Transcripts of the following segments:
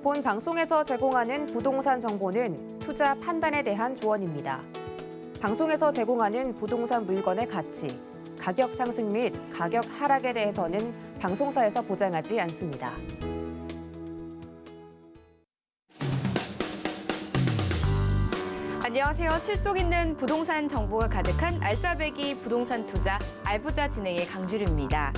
본 방송에서 제공하는 부동산 정보는 투자 판단에 대한 조언입니다. 방송에서 제공하는 부동산 물건의 가치, 가격 상승 및 가격 하락에 대해서는 방송사에서 보장하지 않습니다. 안녕하세요. 실속 있는 부동산 정보가 가득한 알짜배기 부동산 투자 알부자 진행의 강주류입니다.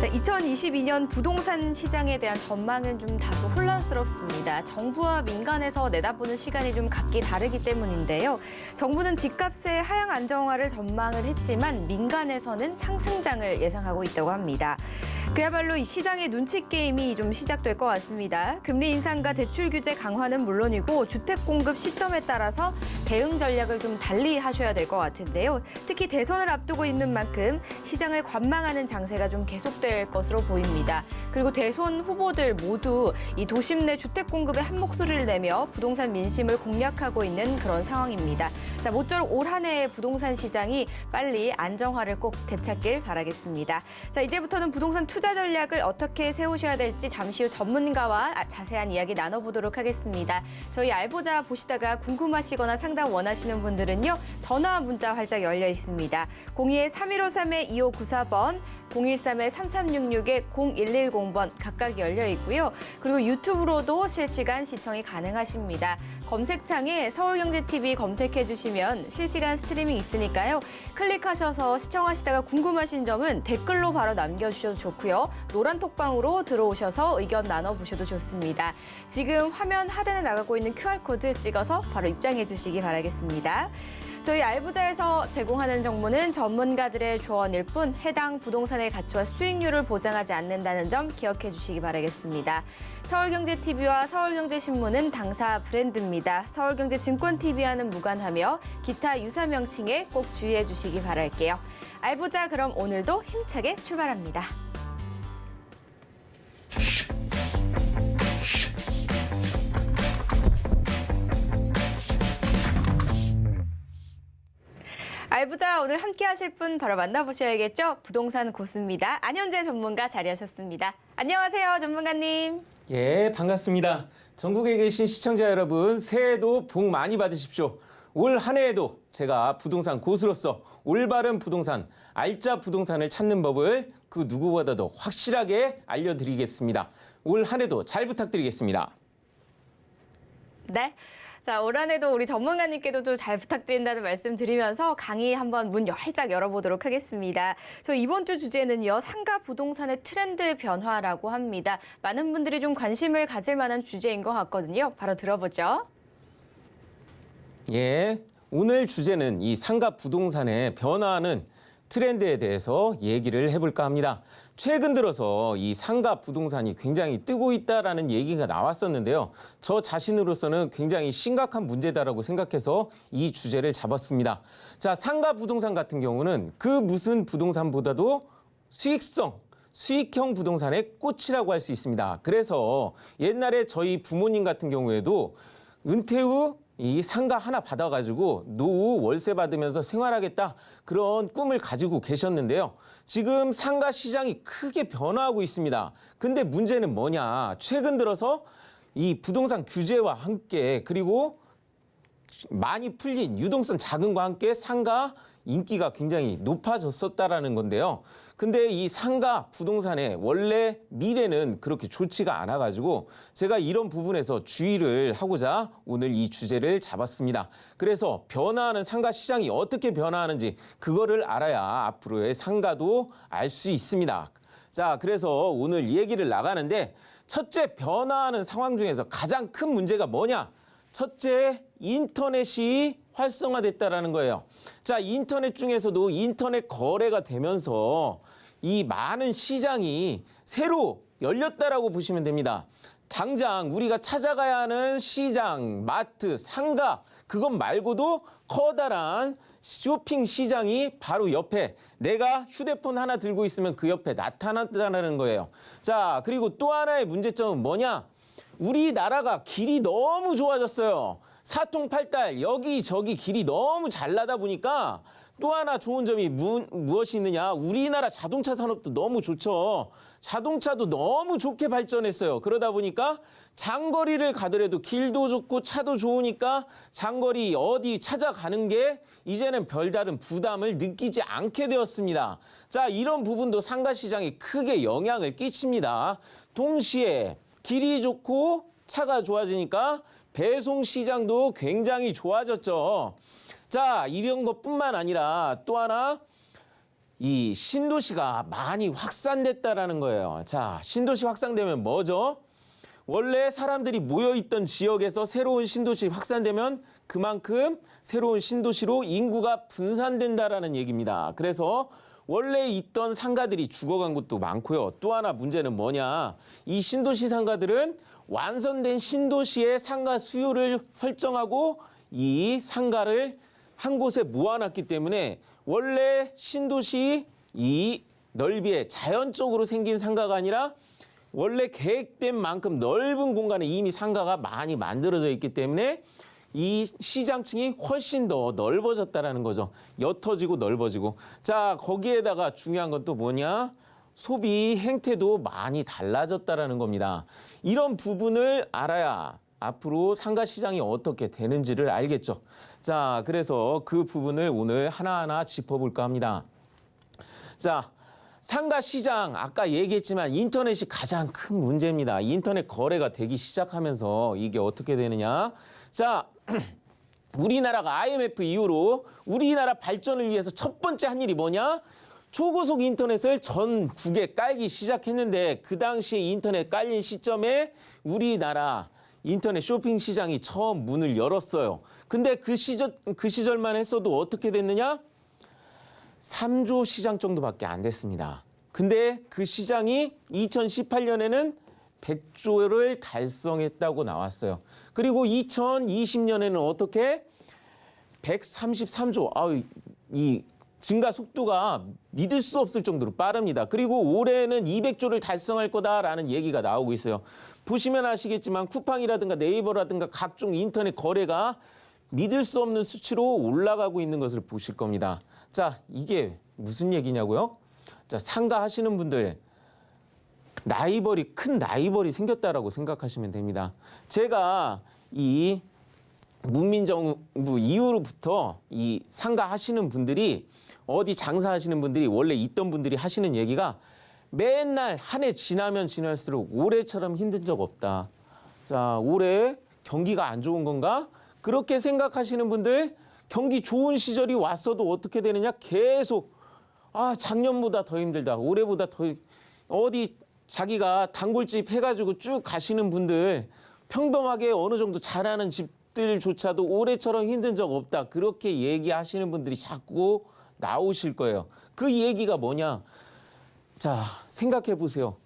자, 2022년 부동산 시장에 대한 전망은 좀 다소 혼란스럽습니다. 정부와 민간에서 내다보는 시간이 좀 각기 다르기 때문인데요. 정부는 집값의 하향 안정화를 전망을 했지만 민간에서는 상승장을 예상하고 있다고 합니다. 그야말로 이 시장의 눈치 게임이 좀 시작될 것 같습니다. 금리 인상과 대출 규제 강화는 물론이고 주택 공급 시점에 따라서 대응 전략을 좀 달리 하셔야 될 것 같은데요. 특히 대선을 앞두고 있는 만큼 시장을 관망하는 장세가 좀 계속될 것으로 보입니다. 그리고 대선 후보들 모두 이 도심 내 주택 공급에 한 목소리를 내며 부동산 민심을 공략하고 있는 그런 상황입니다. 자, 모쪼록 올 한 해의 부동산 시장이 빨리 안정화를 꼭 되찾길 바라겠습니다. 자, 이제부터는 부동산 투자 전략을 어떻게 세우셔야 될지 잠시 후 전문가와 자세한 이야기 나눠보도록 하겠습니다. 저희 알보자 보시다가 궁금하시거나 상담 원하시는 분들은요. 전화 문자 활짝 열려 있습니다. 02-3153-2594번, 013-3366-0110번 각각 열려 있고요. 그리고 유튜브로도 실시간 시청이 가능하십니다. 검색창에 서울경제TV 검색해 주시면 실시간 스트리밍 있으니까요. 클릭하셔서 시청하시다가 궁금하신 점은 댓글로 바로 남겨주셔도 좋고요. 노란 톡방으로 들어오셔서 의견 나눠보셔도 좋습니다. 지금 화면 하단에 나가고 있는 QR코드 찍어서 바로 입장해 주시기 바라겠습니다. 저희 알부자에서 제공하는 정보는 전문가들의 조언일 뿐 해당 부동산의 가치와 수익률을 보장하지 않는다는 점 기억해 주시기 바라겠습니다. 서울경제TV와 서울경제신문은 당사 브랜드입니다. 서울경제증권TV와는 무관하며 기타 유사 명칭에 꼭 주의해 주시기 바랄게요. 알부자 그럼 오늘도 힘차게 출발합니다. 알부자 오늘 함께 하실 분 바로 만나보셔야겠죠? 부동산 고수입니다. 안현재 전문가 자리하셨습니다. 안녕하세요, 전문가님. 예, 반갑습니다. 전국에 계신 시청자 여러분, 새해도 복 많이 받으십시오. 올 한 해에도 제가 부동산 고수로서 올바른 부동산, 알짜 부동산을 찾는 법을 그 누구보다도 확실하게 알려드리겠습니다. 올 한 해도 잘 부탁드리겠습니다. 네. 자, 올 한 해도 우리 전문가님께도 좀 잘 부탁드린다는 말씀 드리면서 강의 한번 문 활짝 열어보도록 하겠습니다. 저 이번 주 주제는요, 상가 부동산의 트렌드 변화라고 합니다. 많은 분들이 좀 관심을 가질 만한 주제인 것 같거든요. 바로 들어보죠. 예, 오늘 주제는 이 상가 부동산의 변화하는 트렌드에 대해서 얘기를 해볼까 합니다. 최근 들어서 이 상가 부동산이 굉장히 뜨고 있다라는 얘기가 나왔었는데요. 저 자신으로서는 굉장히 심각한 문제다라고 생각해서 이 주제를 잡았습니다. 자, 상가 부동산 같은 경우는 그 무슨 부동산보다도 수익형 부동산의 꽃이라고 할 수 있습니다. 그래서 옛날에 저희 부모님 같은 경우에도 은퇴 후 이 상가 하나 받아가지고 노후 월세 받으면서 생활하겠다 그런 꿈을 가지고 계셨는데요. 지금 상가 시장이 크게 변화하고 있습니다. 근데 문제는 뭐냐? 최근 들어서 이 부동산 규제와 함께 그리고 많이 풀린 유동성 자금과 함께 상가 인기가 굉장히 높아졌었다라는 건데요. 근데 이 상가 부동산의 원래 미래는 그렇게 좋지가 않아가지고 제가 이런 부분에서 주의를 하고자 오늘 이 주제를 잡았습니다. 그래서 변화하는 상가 시장이 어떻게 변화하는지 그거를 알아야 앞으로의 상가도 알 수 있습니다. 자, 그래서 오늘 얘기를 나가는데 첫째, 변화하는 상황 중에서 가장 큰 문제가 뭐냐? 첫째, 인터넷이 활성화됐다라는 거예요. 자, 인터넷 중에서도 인터넷 거래가 되면서 이 많은 시장이 새로 열렸다라고 보시면 됩니다. 당장 우리가 찾아가야 하는 시장, 마트, 상가 그것 말고도 커다란 쇼핑 시장이 바로 옆에 내가 휴대폰 하나 들고 있으면 그 옆에 나타났다는 거예요. 자, 그리고 또 하나의 문제점은 뭐냐? 우리나라가 길이 너무 좋아졌어요. 사통팔달 여기저기 길이 너무 잘 나다 보니까 또 하나 좋은 점이 무엇이 있느냐? 우리나라 자동차 산업도 너무 좋죠. 자동차도 너무 좋게 발전했어요. 그러다 보니까 장거리를 가더라도 길도 좋고 차도 좋으니까 장거리 어디 찾아가는 게 이제는 별다른 부담을 느끼지 않게 되었습니다. 자, 이런 부분도 상가 시장에 크게 영향을 끼칩니다. 동시에 길이 좋고 차가 좋아지니까 배송 시장도 굉장히 좋아졌죠. 자, 이런 것뿐만 아니라 또 하나 이 신도시가 많이 확산됐다라는 거예요. 자, 신도시 확산되면 뭐죠? 원래 사람들이 모여있던 지역에서 새로운 신도시 확산되면 그만큼 새로운 신도시로 인구가 분산된다라는 얘기입니다. 그래서 원래 있던 상가들이 죽어간 곳도 많고요. 또 하나 문제는 뭐냐? 이 신도시 상가들은 완성된 신도시의 상가 수요를 설정하고 이 상가를 한 곳에 모아놨기 때문에 원래 신도시 이 넓이에 자연적으로 생긴 상가가 아니라 원래 계획된 만큼 넓은 공간에 이미 상가가 많이 만들어져 있기 때문에 이 시장층이 훨씬 더 넓어졌다라는 거죠. 옅어지고 넓어지고. 자, 거기에다가 중요한 건 또 뭐냐? 소비 행태도 많이 달라졌다라는 겁니다. 이런 부분을 알아야 앞으로 상가 시장이 어떻게 되는지를 알겠죠. 자, 그래서 그 부분을 오늘 하나하나 짚어볼까 합니다. 자, 상가 시장 아까 얘기했지만 인터넷이 가장 큰 문제입니다. 인터넷 거래가 되기 시작하면서 이게 어떻게 되느냐? 자, 우리나라가 IMF 이후로 우리나라 발전을 위해서 첫 번째 한 일이 뭐냐? 초고속 인터넷을 전국에 깔기 시작했는데 그 당시에 인터넷 깔린 시점에 우리나라 인터넷 쇼핑 시장이 처음 문을 열었어요. 근데 그 시절만 했어도 어떻게 됐느냐? 3조 시장 정도밖에 안 됐습니다. 근데 그 시장이 2018년에는 100조를 달성했다고 나왔어요. 그리고 2020년에는 어떻게? 133조. 이 증가 속도가 믿을 수 없을 정도로 빠릅니다. 그리고 올해는 200조를 달성할 거다라는 얘기가 나오고 있어요. 보시면 아시겠지만 쿠팡이라든가 네이버라든가 각종 인터넷 거래가 믿을 수 없는 수치로 올라가고 있는 것을 보실 겁니다. 자, 이게 무슨 얘기냐고요? 자, 상가 하시는 분들 큰 라이벌이 생겼다라고 생각하시면 됩니다. 제가 이 문민정부 이후로부터 이 상가 하시는 분들이 어디 장사하시는 분들이 원래 있던 분들이 하시는 얘기가 맨날 한 해 지나면 지날수록 올해처럼 힘든 적 없다. 자, 올해 경기가 안 좋은 건가? 그렇게 생각하시는 분들 경기 좋은 시절이 왔어도 어떻게 되느냐? 계속 작년보다 더 힘들다. 올해보다 더 어디 자기가 단골집 해가지고 쭉 가시는 분들 평범하게 어느 정도 잘하는 집들조차도 올해처럼 힘든 적 없다. 그렇게 얘기하시는 분들이 자꾸 나오실 거예요. 그 얘기가 뭐냐? 자, 생각해 보세요.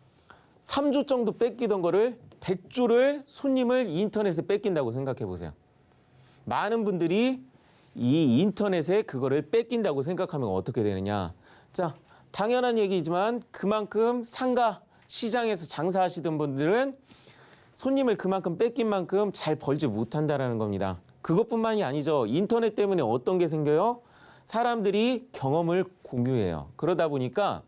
3조 정도 뺏기던 거를 100조를 손님을 인터넷에 뺏긴다고 생각해 보세요. 많은 분들이 이 인터넷에 그거를 뺏긴다고 생각하면 어떻게 되느냐? 자, 당연한 얘기지만 그만큼 상가 시장에서 장사하시던 분들은 손님을 그만큼 뺏긴 만큼 잘 벌지 못한다라는 겁니다. 그것뿐만이 아니죠. 인터넷 때문에 어떤 게 생겨요? 사람들이 경험을 공유해요. 그러다 보니까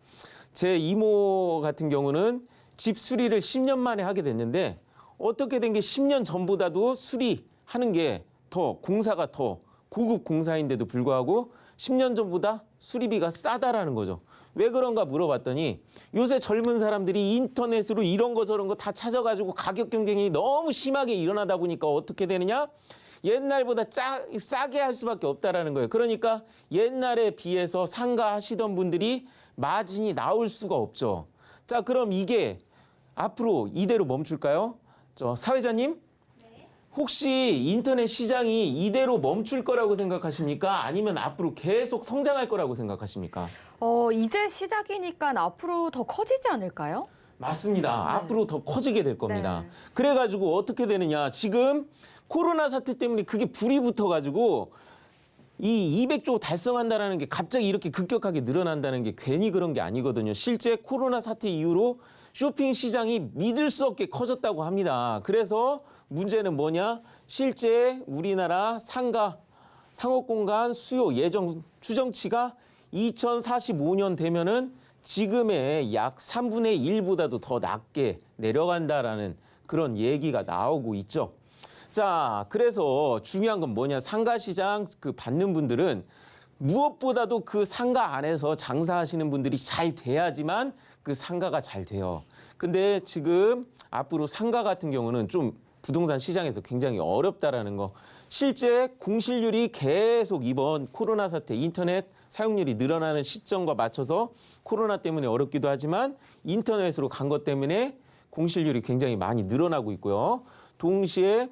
제 이모 같은 경우는 집 수리를 10년 만에 하게 됐는데 어떻게 된 게 10년 전보다도 수리하는 게 더 공사가 더 고급 공사인데도 불구하고 10년 전보다 수리비가 싸다라는 거죠. 왜 그런가 물어봤더니 요새 젊은 사람들이 인터넷으로 이런 거 저런 거 다 찾아가지고 가격 경쟁이 너무 심하게 일어나다 보니까 어떻게 되느냐? 옛날보다 싸게 할 수밖에 없다라는 거예요. 그러니까 옛날에 비해서 상가하시던 분들이 마진이 나올 수가 없죠. 자, 그럼 이게 앞으로 이대로 멈출까요? 사회자님? 혹시 인터넷 시장이 이대로 멈출 거라고 생각하십니까? 아니면 앞으로 계속 성장할 거라고 생각하십니까? 이제 시작이니까 앞으로 더 커지지 않을까요? 맞습니다. 앞으로 더 커지게 될 겁니다. 네. 그래가지고 어떻게 되느냐. 지금 코로나 사태 때문에 그게 불이 붙어가지고 이 200조 달성한다는 게 갑자기 이렇게 급격하게 늘어난다는 게 괜히 그런 게 아니거든요. 실제 코로나 사태 이후로 쇼핑 시장이 믿을 수 없게 커졌다고 합니다. 그래서 문제는 뭐냐? 실제 우리나라 상업공간 수요 예정 추정치가 2045년 되면은 지금의 약 3분의 1보다도 더 낮게 내려간다라는 그런 얘기가 나오고 있죠. 자, 그래서 중요한 건 뭐냐? 상가시장 그 받는 분들은 무엇보다도 그 상가 안에서 장사하시는 분들이 잘 돼야지만 그 상가가 잘 돼요. 근데 지금 앞으로 상가 같은 경우는 좀 부동산 시장에서 굉장히 어렵다라는 거. 실제 공실률이 계속 이번 코로나 사태 인터넷 사용률이 늘어나는 시점과 맞춰서 코로나 때문에 어렵기도 하지만 인터넷으로 간 것 때문에 공실률이 굉장히 많이 늘어나고 있고요. 동시에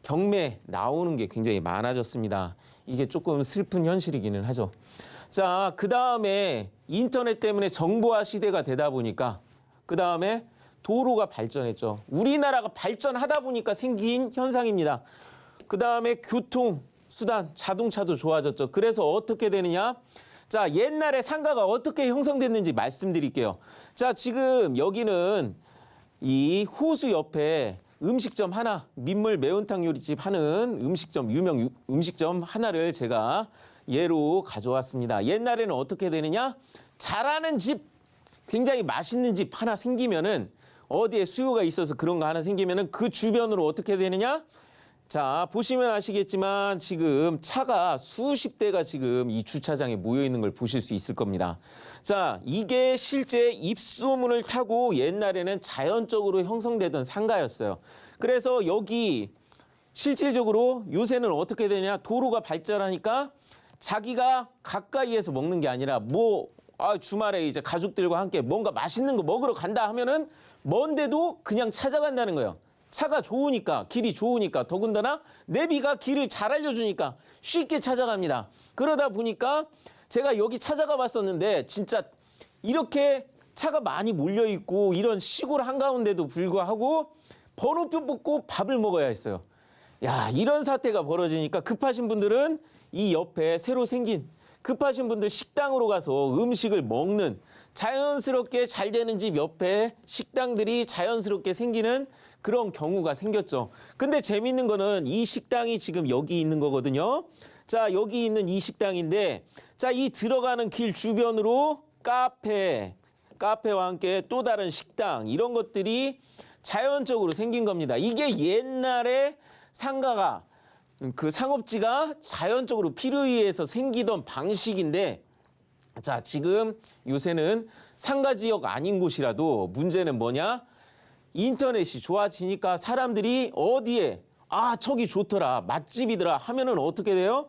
경매 나오는 게 굉장히 많아졌습니다. 이게 조금 슬픈 현실이기는 하죠. 자, 그다음에 인터넷 때문에 정보화 시대가 되다 보니까 그다음에 도로가 발전했죠. 우리나라가 발전하다 보니까 생긴 현상입니다. 그다음에 교통수단, 자동차도 좋아졌죠. 그래서 어떻게 되느냐? 자, 옛날에 상가가 어떻게 형성됐는지 말씀드릴게요. 자, 지금 여기는 이 호수 옆에 음식점 하나, 민물 매운탕 요리집 하는 유명 음식점 하나를 제가 예로 가져왔습니다. 옛날에는 어떻게 되느냐? 잘하는 집, 굉장히 맛있는 집 하나 생기면은 어디에 수요가 있어서 그런 거 하나 생기면은 그 주변으로 어떻게 되느냐? 자, 보시면 아시겠지만 지금 차가 수십 대가 지금 이 주차장에 모여 있는 걸 보실 수 있을 겁니다. 자, 이게 실제 입소문을 타고 옛날에는 자연적으로 형성되던 상가였어요. 그래서 여기 실질적으로 요새는 어떻게 되냐? 도로가 발전하니까 자기가 가까이에서 먹는 게 아니라 주말에 이제 가족들과 함께 뭔가 맛있는 거 먹으러 간다 하면은 먼데도 그냥 찾아간다는 거예요. 차가 좋으니까, 길이 좋으니까, 더군다나 내비가 길을 잘 알려주니까 쉽게 찾아갑니다. 그러다 보니까 제가 여기 찾아가 봤었는데 진짜 이렇게 차가 많이 몰려있고 이런 시골 한가운데도 불구하고 번호표 뽑고 밥을 먹어야 했어요. 야, 이런 사태가 벌어지니까 급하신 분들은 이 옆에 새로 생긴 급하신 분들 식당으로 가서 음식을 먹는 자연스럽게 잘 되는 집 옆에 식당들이 자연스럽게 생기는 그런 경우가 생겼죠. 근데 재밌는 거는 이 식당이 지금 여기 있는 거거든요. 자, 여기 있는 이 식당인데 자, 이 들어가는 길 주변으로 카페와 함께 또 다른 식당 이런 것들이 자연적으로 생긴 겁니다. 이게 옛날에 상가가 그 상업지가 자연적으로 필요에 의해서 생기던 방식인데 자, 지금 요새는 상가 지역 아닌 곳이라도 문제는 뭐냐? 인터넷이 좋아지니까 사람들이 어디에 저기 좋더라 맛집이더라 하면은 어떻게 돼요?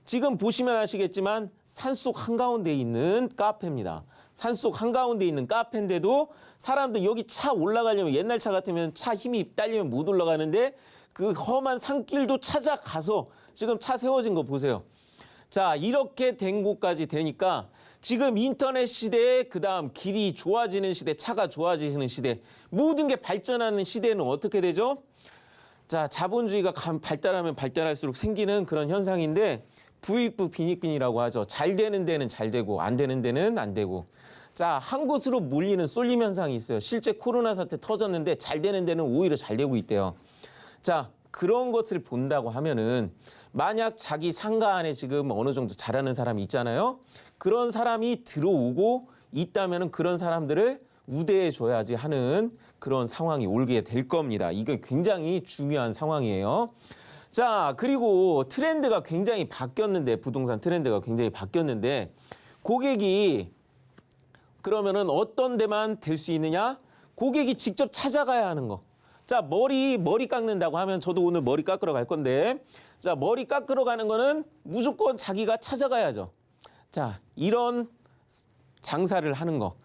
지금 보시면 아시겠지만 산속 한가운데 있는 카페입니다. 산속 한가운데 있는 카페인데도 사람들 여기 차 올라가려면 옛날 차 같으면 차 힘이 딸리면 못 올라가는데 그 험한 산길도 찾아가서 지금 차 세워진 거 보세요. 자, 이렇게 된 곳까지 되니까 지금 인터넷 시대에 그다음 길이 좋아지는 시대, 차가 좋아지는 시대, 모든 게 발전하는 시대는 어떻게 되죠? 자, 자본주의가 발달하면 발달할수록 생기는 그런 현상인데 부익부 빈익빈이라고 하죠. 잘 되는 데는 잘 되고 안 되는 데는 안 되고. 자, 한 곳으로 몰리는 쏠림 현상이 있어요. 실제 코로나 사태 터졌는데 잘 되는 데는 오히려 잘 되고 있대요. 자, 그런 것을 본다고 하면은 만약 자기 상가 안에 지금 어느 정도 잘하는 사람이 있잖아요. 그런 사람이 들어오고 있다면은 그런 사람들을 우대해 줘야지 하는 그런 상황이 오게 될 겁니다. 이게 굉장히 중요한 상황이에요. 자, 그리고 트렌드가 굉장히 바뀌었는데 부동산 트렌드가 굉장히 바뀌었는데 고객이 그러면은 어떤 데만 될 수 있느냐? 고객이 직접 찾아가야 하는 거. 자, 머리 깎는다고 하면 저도 오늘 머리 깎으러 갈 건데 자, 머리 깎으러 가는 거는 무조건 자기가 찾아가야죠. 자, 이런 장사를 하는 거.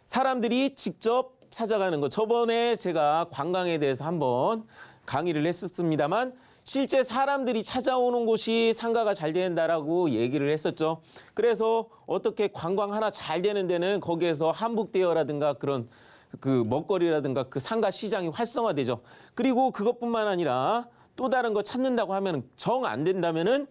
사람들이 직접 찾아가는 거. 저번에 제가 관광에 대해서 한번 강의를 했었습니다만 실제 사람들이 찾아오는 곳이 상가가 잘 된다라고 얘기를 했었죠. 그래서 어떻게 관광 하나 잘 되는 데는 거기에서 한북대여라든가 그런 그 먹거리라든가 그 상가 시장이 활성화되죠. 그리고 그것뿐만 아니라 또 다른 거 찾는다고 하면 정 안 된다면은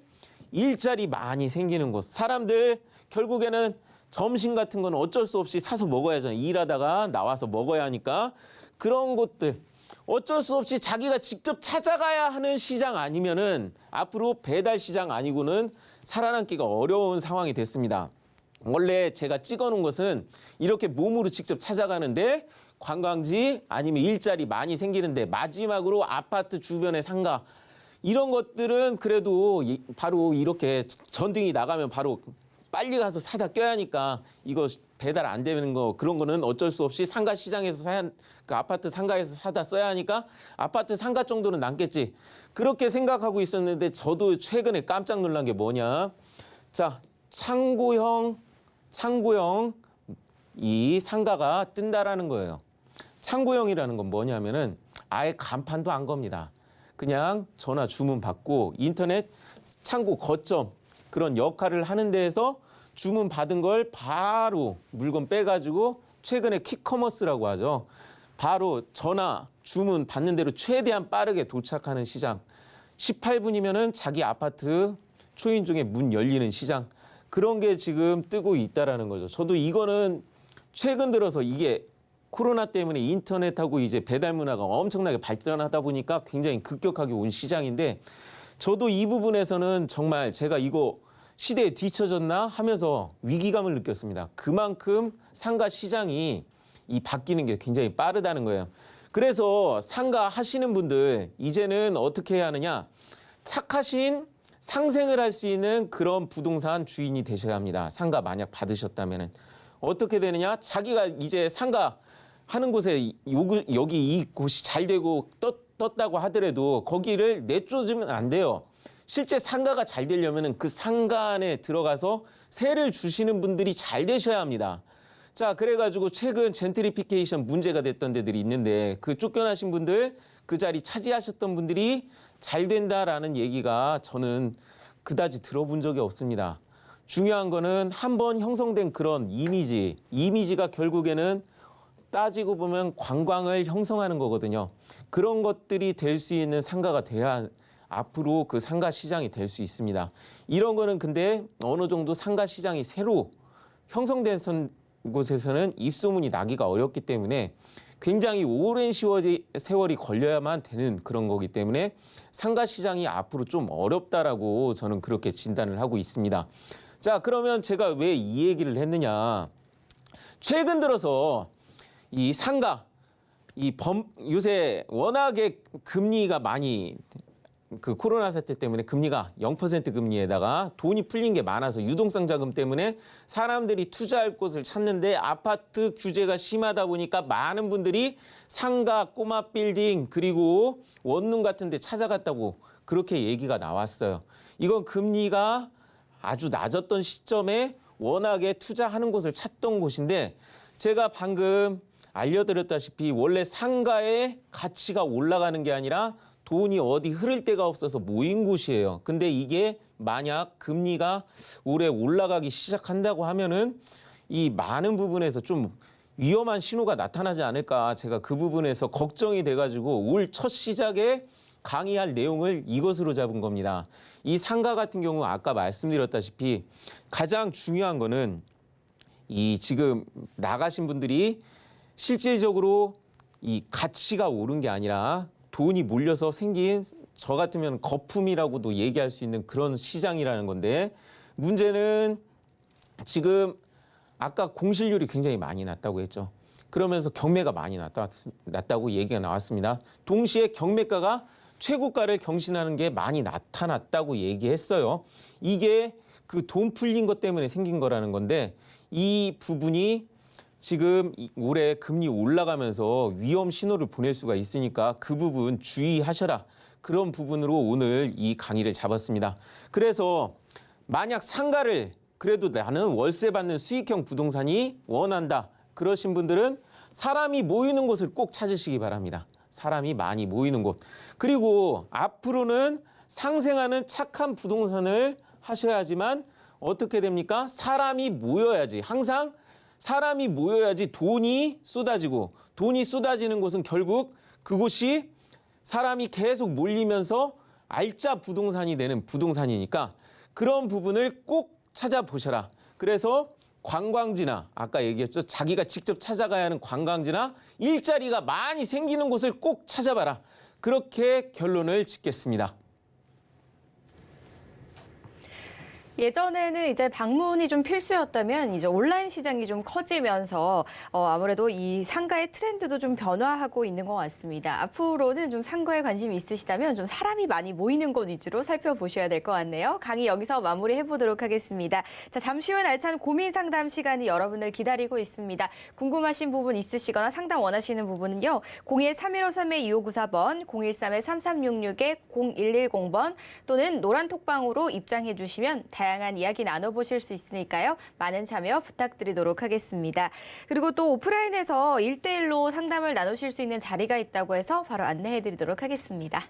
일자리 많이 생기는 곳. 사람들 결국에는 점심 같은 건 어쩔 수 없이 사서 먹어야죠. 일하다가 나와서 먹어야 하니까 그런 곳들 어쩔 수 없이 자기가 직접 찾아가야 하는 시장 아니면은 앞으로 배달 시장 아니고는 살아남기가 어려운 상황이 됐습니다. 원래 제가 찍어놓은 것은 이렇게 몸으로 직접 찾아가는데 관광지 아니면 일자리 많이 생기는데 마지막으로 아파트 주변의 상가 이런 것들은 그래도 바로 이렇게 전등이 나가면 바로 빨리 가서 사다 껴야 하니까 이거 배달 안 되는 거 그런 거는 어쩔 수 없이 상가 시장에서 그 아파트 상가에서 사다 써야 하니까 아파트 상가 정도는 남겠지. 그렇게 생각하고 있었는데 저도 최근에 깜짝 놀란 게 뭐냐. 자, 창고형 이 상가가 뜬다라는 거예요. 창고형이라는 건 뭐냐면은 아예 간판도 안 겁니다. 그냥 전화 주문 받고 인터넷 창고 거점 그런 역할을 하는 데에서 주문 받은 걸 바로 물건 빼가지고 최근에 퀵커머스라고 하죠. 바로 전화 주문 받는 대로 최대한 빠르게 도착하는 시장. 18분이면은 자기 아파트 초인종에 문 열리는 시장. 그런 게 지금 뜨고 있다라는 거죠. 저도 이거는 최근 들어서 이게 코로나 때문에 인터넷하고 이제 배달 문화가 엄청나게 발전하다 보니까 굉장히 급격하게 온 시장인데 저도 이 부분에서는 정말 제가 이거 시대에 뒤처졌나 하면서 위기감을 느꼈습니다. 그만큼 상가 시장이 바뀌는 게 굉장히 빠르다는 거예요. 그래서 상가 하시는 분들 이제는 어떻게 해야 하느냐. 착하신 상생을 할 수 있는 그런 부동산 주인이 되셔야 합니다. 상가 만약 받으셨다면 어떻게 되느냐. 자기가 이제 상가 하는 곳에 여기 이 곳이 잘 되고 떴다고 하더라도 거기를 내쫓으면 안 돼요. 실제 상가가 잘 되려면 그 상가 안에 들어가서 세를 주시는 분들이 잘 되셔야 합니다. 자, 그래가지고 최근 젠트리피케이션 문제가 됐던 데들이 있는데 그 쫓겨나신 분들, 그 자리 차지하셨던 분들이 잘 된다라는 얘기가 저는 그다지 들어본 적이 없습니다. 중요한 거는 한번 형성된 그런 이미지가 결국에는 따지고 보면 관광을 형성하는 거거든요. 그런 것들이 될 수 있는 상가가 돼야 앞으로 그 상가 시장이 될 수 있습니다. 이런 거는 근데 어느 정도 상가 시장이 새로 형성된 곳에서는 입소문이 나기가 어렵기 때문에 굉장히 오랜 세월이 걸려야만 되는 그런 거기 때문에 상가 시장이 앞으로 좀 어렵다라고 저는 그렇게 진단을 하고 있습니다. 자, 그러면 제가 왜 이 얘기를 했느냐. 최근 들어서 이 상가, 요새 워낙에 금리가 많이 그 코로나 사태 때문에 금리가 0% 금리에다가 돈이 풀린 게 많아서 유동성 자금 때문에 사람들이 투자할 곳을 찾는데 아파트 규제가 심하다 보니까 많은 분들이 상가, 꼬마 빌딩 그리고 원룸 같은 데 찾아갔다고 그렇게 얘기가 나왔어요. 이건 금리가 아주 낮았던 시점에 워낙에 투자하는 곳을 찾던 곳인데 제가 방금 알려드렸다시피 원래 상가의 가치가 올라가는 게 아니라 돈이 어디 흐를 데가 없어서 모인 곳이에요. 근데 이게 만약 금리가 올해 올라가기 시작한다고 하면은 이 많은 부분에서 좀 위험한 신호가 나타나지 않을까 제가 그 부분에서 걱정이 돼가지고 올 첫 시작에 강의할 내용을 이것으로 잡은 겁니다. 이 상가 같은 경우 아까 말씀드렸다시피 가장 중요한 거는 이 지금 나가신 분들이 실질적으로 이 가치가 오른 게 아니라 돈이 몰려서 생긴 저 같으면 거품이라고도 얘기할 수 있는 그런 시장이라는 건데 문제는 지금 아까 공실률이 굉장히 많이 났다고 했죠. 그러면서 경매가 많이 났다고 얘기가 나왔습니다. 동시에 경매가가 최고가를 경신하는 게 많이 나타났다고 얘기했어요. 이게 그 돈 풀린 것 때문에 생긴 거라는 건데 이 부분이 지금 올해 금리 올라가면서 위험 신호를 보낼 수가 있으니까 그 부분 주의하셔라. 그런 부분으로 오늘 이 강의를 잡았습니다. 그래서 만약 상가를 그래도 나는 월세 받는 수익형 부동산이 원한다. 그러신 분들은 사람이 모이는 곳을 꼭 찾으시기 바랍니다. 사람이 많이 모이는 곳. 그리고 앞으로는 상생하는 착한 부동산을 하셔야지만 어떻게 됩니까? 사람이 모여야지. 항상 사람이 모여야지 돈이 쏟아지고 돈이 쏟아지는 곳은 결국 그곳이 사람이 계속 몰리면서 알짜 부동산이 되는 부동산이니까 그런 부분을 꼭 찾아보셔라. 그래서 관광지나 아까 얘기했죠. 자기가 직접 찾아가야 하는 관광지나 일자리가 많이 생기는 곳을 꼭 찾아봐라. 그렇게 결론을 짓겠습니다. 예전에는 이제 방문이 좀 필수였다면 이제 온라인 시장이 좀 커지면서 아무래도 이 상가의 트렌드도 좀 변화하고 있는 것 같습니다. 앞으로는 좀 상가에 관심이 있으시다면 좀 사람이 많이 모이는 곳 위주로 살펴보셔야 될 것 같네요. 강의 여기서 마무리해 보도록 하겠습니다. 자, 잠시 후엔 알찬 고민 상담 시간이 여러분을 기다리고 있습니다. 궁금하신 부분 있으시거나 상담 원하시는 부분은요. 02-3153-2594번, 013-3366-0110번 또는 노란 톡방으로 입장해 주시면 다양한 이야기 나눠보실 수 있으니까요. 많은 참여 부탁드리도록 하겠습니다. 그리고 또 오프라인에서 1대1로 상담을 나누실 수 있는 자리가 있다고 해서 바로 안내해드리도록 하겠습니다.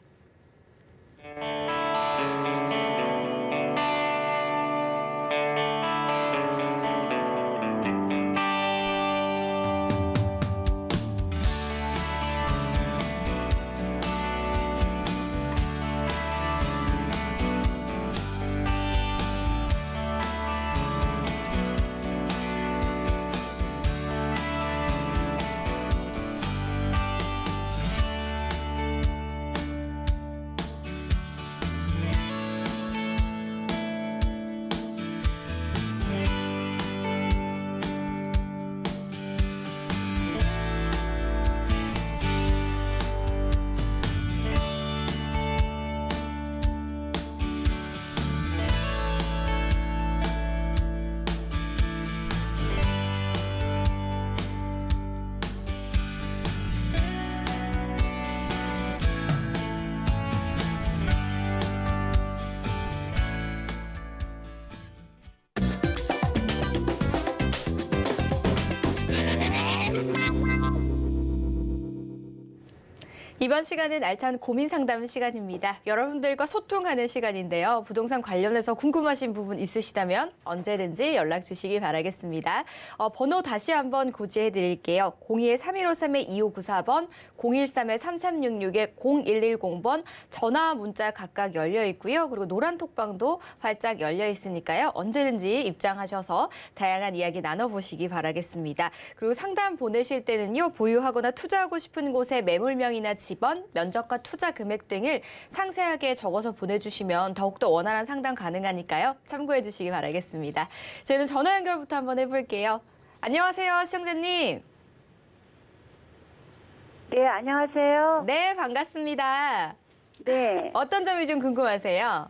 이번 시간은 알찬 고민 상담 시간입니다. 여러분들과 소통하는 시간인데요. 부동산 관련해서 궁금하신 부분 있으시다면 언제든지 연락 주시기 바라겠습니다. 번호 다시 한번 고지해 드릴게요. 02-3153-2594번, 013-3366-0110번 전화, 문자 각각 열려 있고요. 그리고 노란 톡방도 활짝 열려 있으니까요. 언제든지 입장하셔서 다양한 이야기 나눠보시기 바라겠습니다. 그리고 상담 보내실 때는요. 보유하거나 투자하고 싶은 곳의 매물명이나 집원, 면적과 투자 금액 등을 상세하게 적어서 보내주시면 더욱더 원활한 상담 가능하니까요. 참고해 주시기 바라겠습니다. 저희는 전화 연결부터 한번 해볼게요. 안녕하세요, 시청자님. 네, 안녕하세요. 네, 반갑습니다. 네. 어떤 점이 좀 궁금하세요?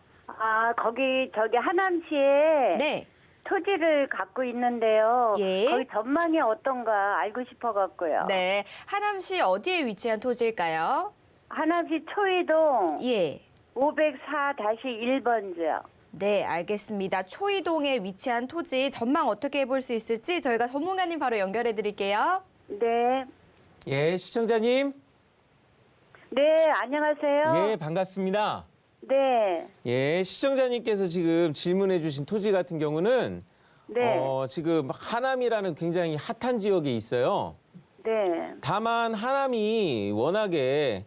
저기 하남시에 네. 토지를 갖고 있는데요. 예. 거기 전망이 어떤가 알고 싶어갖고요. 네, 하남시 어디에 위치한 토지일까요? 하남시 초이동 예. 504-1번지요. 네, 알겠습니다. 초이동에 위치한 토지 전망 어떻게 해볼 수 있을지 저희가 전문가님 바로 연결해 드릴게요. 네. 예, 시청자님. 네, 안녕하세요. 예, 반갑습니다. 네. 예, 시청자님께서 지금 질문해 주신 토지 같은 경우는 네. 지금 하남이라는 굉장히 핫한 지역에 있어요. 네. 다만 하남이 워낙에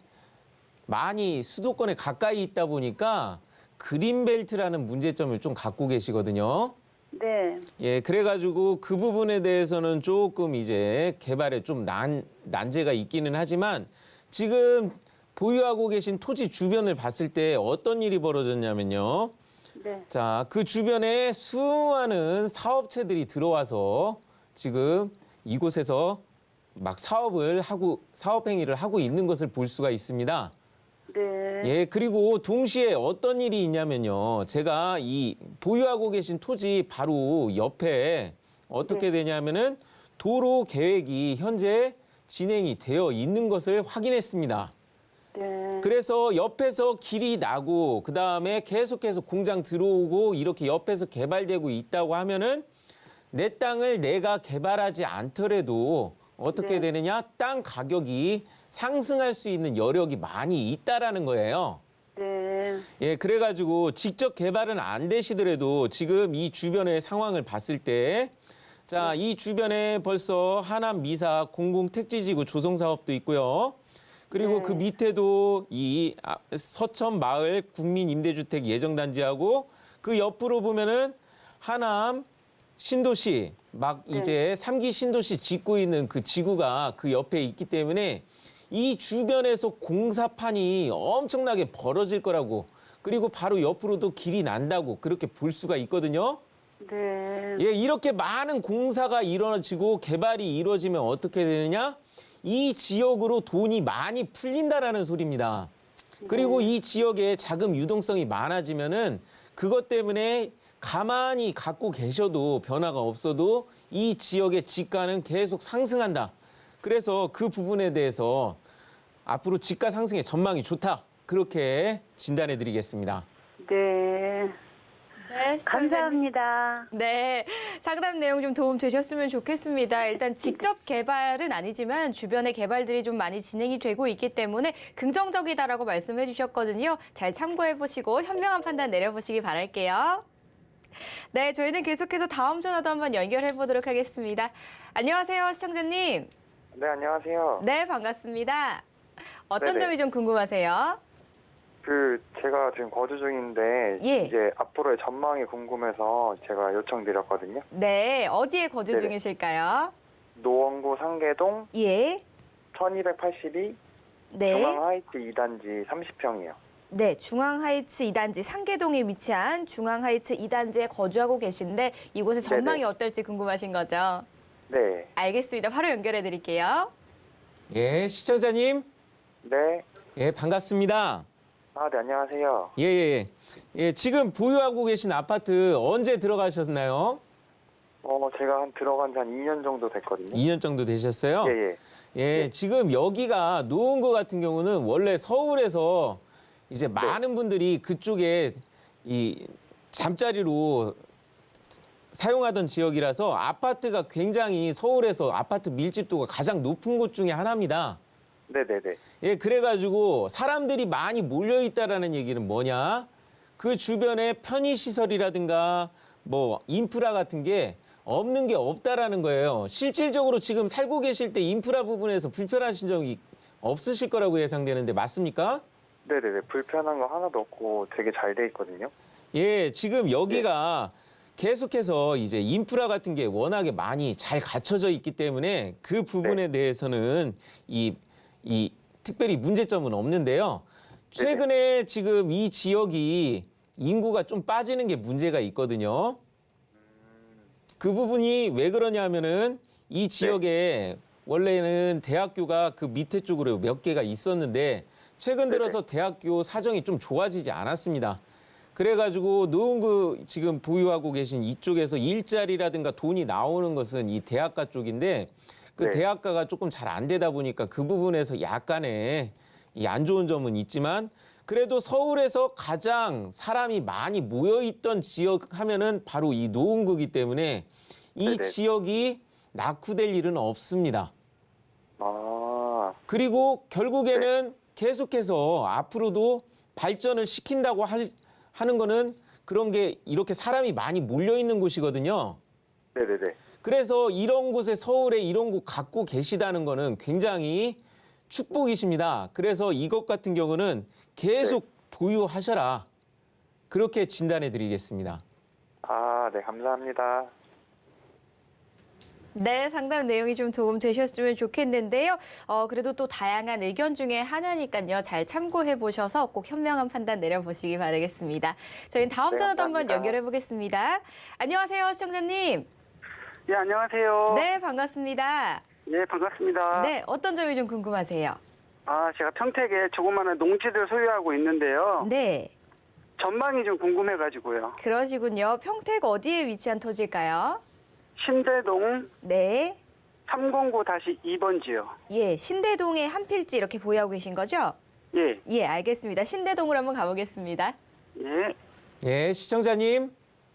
많이 수도권에 가까이 있다 보니까 그린벨트라는 문제점을 좀 갖고 계시거든요. 네. 예, 그래가지고 그 부분에 대해서는 조금 이제 개발에 좀 난제가 있기는 하지만 지금 보유하고 계신 토지 주변을 봤을 때 어떤 일이 벌어졌냐면요. 네. 자, 그 주변에 수많은 사업체들이 들어와서 지금 이곳에서 막 사업 행위를 하고 있는 것을 볼 수가 있습니다. 네. 예, 그리고 동시에 어떤 일이 있냐면요. 제가 이 보유하고 계신 토지 바로 옆에 어떻게 되냐면은 도로 계획이 현재 진행이 되어 있는 것을 확인했습니다. 네. 그래서 옆에서 길이 나고 그다음에 계속해서 공장 들어오고 이렇게 옆에서 개발되고 있다고 하면은 내 땅을 내가 개발하지 않더라도 어떻게 네. 되느냐? 땅 가격이 상승할 수 있는 여력이 많이 있다라는 거예요. 네. 예, 그래가지고 직접 개발은 안 되시더라도 지금 이 주변의 상황을 봤을 때 자, 이 주변에 벌써 하남 미사 공공택지지구 조성 사업도 있고요. 그리고 네. 그 밑에도 이 서천 마을 국민임대주택 예정단지하고 그 옆으로 보면은 하남 신도시 막 네. 이제 3기 신도시 짓고 있는 그 지구가 그 옆에 있기 때문에 이 주변에서 공사판이 엄청나게 벌어질 거라고, 그리고 바로 옆으로도 길이 난다고 그렇게 볼 수가 있거든요. 네. 예, 이렇게 많은 공사가 이루어지고 개발이 이루어지면 어떻게 되느냐? 이 지역으로 돈이 많이 풀린다라는 소리입니다. 그리고 이 지역에 자금 유동성이 많아지면은 그것 때문에 가만히 갖고 계셔도 변화가 없어도 이 지역의 집가는 계속 상승한다. 그래서 그 부분에 대해서 앞으로 집가 상승의 전망이 좋다. 그렇게 진단해 드리겠습니다. 네. 네, 시청자님. 감사합니다. 네, 상담 내용 좀 도움 되셨으면 좋겠습니다. 일단 직접 개발은 아니지만 주변의 개발들이 좀 많이 진행이 되고 있기 때문에 긍정적이다라고 말씀해 주셨거든요. 잘 참고해 보시고 현명한 판단 내려보시기 바랄게요. 네, 저희는 계속해서 다음 전화도 한번 연결해 보도록 하겠습니다. 안녕하세요, 시청자님. 네, 안녕하세요. 네, 반갑습니다. 어떤 네네. 점이 좀 궁금하세요? 제가 지금 거주 중인데, 예. 이제 앞으로의 전망이 궁금해서 제가 요청드렸거든요. 네, 어디에 거주 네네. 중이실까요? 노원구 상계동 예. 1282 네. 중앙하이트 2단지 30평이요. 네, 중앙하이츠 2단지 상계동에 위치한 중앙하이츠 2단지에 거주하고 계신데 이곳의 전망이 네네. 어떨지 궁금하신 거죠? 네. 알겠습니다. 바로 연결해 드릴게요. 예, 시청자님. 네. 예, 반갑습니다. 네, 안녕하세요. 예. 예, 지금 보유하고 계신 아파트 언제 들어가셨나요? 제가 들어간 지 한 2년 정도 됐거든요. 2년 정도 되셨어요? 예. 예, 지금 여기가 노원구 같은 경우는 원래 서울에서 이제 많은 분들이 그쪽에 이 잠자리로 사용하던 지역이라서 아파트가 굉장히 서울에서 아파트 밀집도가 가장 높은 곳 중에 하나입니다. 네네네. 예, 그래가지고 사람들이 많이 몰려있다라는 얘기는 뭐냐? 그 주변에 편의시설이라든가 뭐 인프라 같은 게 없는 게 없다라는 거예요. 실질적으로 지금 살고 계실 때 인프라 부분에서 불편하신 적이 없으실 거라고 예상되는데 맞습니까? 네네네. 불편한 거 하나도 없고 되게 잘 돼 있거든요. 예, 지금 여기가 계속해서 이제 인프라 같은 게 워낙에 많이 잘 갖춰져 있기 때문에 그 부분에 대해서는 이 특별히 문제점은 없는데요. 최근에 지금 이 지역이 인구가 좀 빠지는 게 문제가 있거든요. 그 부분이 왜 그러냐면은 이 지역에 원래는 대학교가 그 밑에 쪽으로 몇 개가 있었는데 최근 들어서 대학교 사정이 좀 좋아지지 않았습니다. 그래가지고 노원구 지금 보유하고 계신 이쪽에서 일자리라든가 돈이 나오는 것은 이 대학가 쪽인데 그 대학가가 조금 잘 안 되다 보니까 그 부분에서 약간의 이 안 좋은 점은 있지만 그래도 서울에서 가장 사람이 많이 모여있던 지역 하면은 바로 이 노원구이기 때문에 이 지역이 낙후될 일은 없습니다. 그리고 결국에는 계속해서 앞으로도 발전을 시킨다고 하는 거는 그런 게 이렇게 사람이 많이 몰려있는 곳이거든요. 네네네. 그래서 이런 곳에 서울에 이런 곳 갖고 계시다는 거는 굉장히 축복이십니다. 그래서 이것 같은 경우는 계속 보유하셔라. 그렇게 진단해 드리겠습니다. 네, 감사합니다. 네, 상담 내용이 좀 도움 되셨으면 좋겠는데요. 그래도 또 다양한 의견 중에 하나니까요. 잘 참고해 보셔서 꼭 현명한 판단 내려보시기 바라겠습니다. 저희는 다음 전화도 한번 연결해 보겠습니다. 안녕하세요, 시청자님. 예, 안녕하세요. 네, 반갑습니다. 예, 반갑습니다. 네, 어떤 점이 좀 궁금하세요? 제가 평택에 조그마한 농지를 소유하고 있는데요. 네, 전망이 좀 궁금해가지고요. 그러시군요. 평택 어디에 위치한 토지일까요? 신대동 네, 309-2번지요. 예, 신대동의 한 필지 이렇게 보유하고 계신 거죠? 예, 예, 알겠습니다. 신대동으로 한번 가보겠습니다. 예. 예, 시청자님.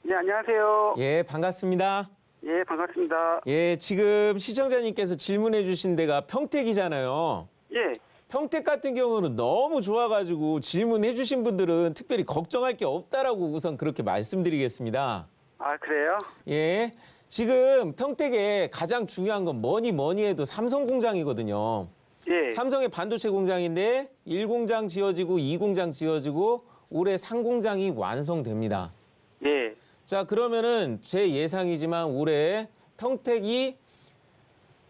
예, 안녕하세요. 예, 반갑습니다. 예, 반갑습니다. 예, 지금 시청자님께서 질문해 주신 데가 평택이잖아요. 예, 평택 같은 경우는 너무 좋아가지고 질문해 주신 분들은 특별히 걱정할 게 없다라고 우선 그렇게 말씀드리겠습니다. 그래요? 예, 지금 평택에 가장 중요한 건 뭐니 해도 삼성 공장이거든요. 예. 삼성의 반도체 공장인데 1공장 지어지고 2공장 지어지고 올해 3공장이 완성됩니다. 예. 자, 그러면은 제 예상이지만 올해 평택이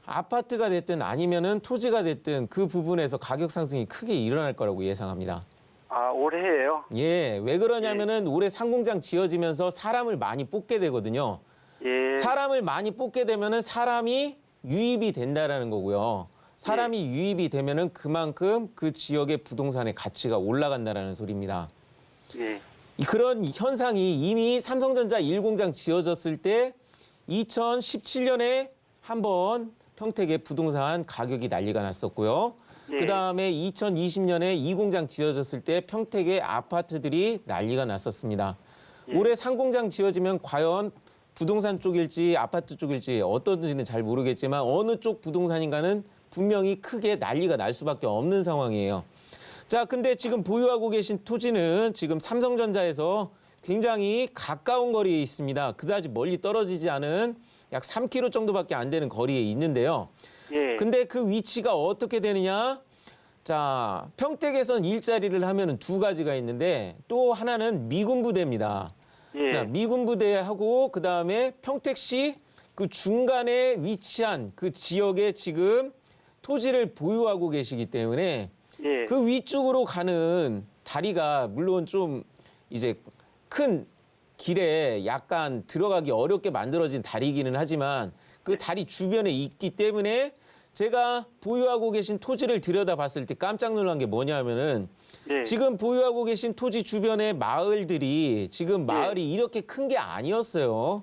아파트가 됐든 아니면은 토지가 됐든 그 부분에서 가격 상승이 크게 일어날 거라고 예상합니다. 아, 올해예요? 예, 왜 그러냐면은 올해 상공장 지어지면서 사람을 많이 뽑게 되거든요. 예. 사람을 많이 뽑게 되면은 사람이 유입이 된다라는 거고요. 사람이 유입이 되면은 그만큼 그 지역의 부동산의 가치가 올라간다라는 소리입니다. 예. 그런 현상이 이미 삼성전자 1공장 지어졌을 때 2017년에 한번 평택의 부동산 가격이 난리가 났었고요. 예. 그다음에 2020년에 2공장 지어졌을 때 평택의 아파트들이 난리가 났었습니다. 올해 상공장 지어지면 과연 부동산 쪽일지 아파트 쪽일지 어떤지는 잘 모르겠지만 어느 쪽 부동산인가는 분명히 크게 난리가 날 수밖에 없는 상황이에요. 자, 근데 지금 보유하고 계신 토지는 지금 삼성전자에서 굉장히 가까운 거리에 있습니다. 그다지 멀리 떨어지지 않은 약 3km 정도밖에 안 되는 거리에 있는데요. 예. 근데 그 위치가 어떻게 되느냐? 자, 평택에선 일자리를 하면은 두 가지가 있는데 또 하나는 미군 부대입니다. 예. 자, 미군 부대하고 그다음에 평택시 그 중간에 위치한 그 지역에 지금 토지를 보유하고 계시기 때문에 예. 그 위쪽으로 가는 다리가 물론 좀 이제 큰 길에 약간 들어가기 어렵게 만들어진 다리이기는 하지만 그 다리 주변에 있기 때문에 제가 보유하고 계신 토지를 들여다봤을 때 깜짝 놀란 게 뭐냐면은 예. 지금 보유하고 계신 토지 주변의 마을들이 지금 마을이 이렇게 큰 게 아니었어요.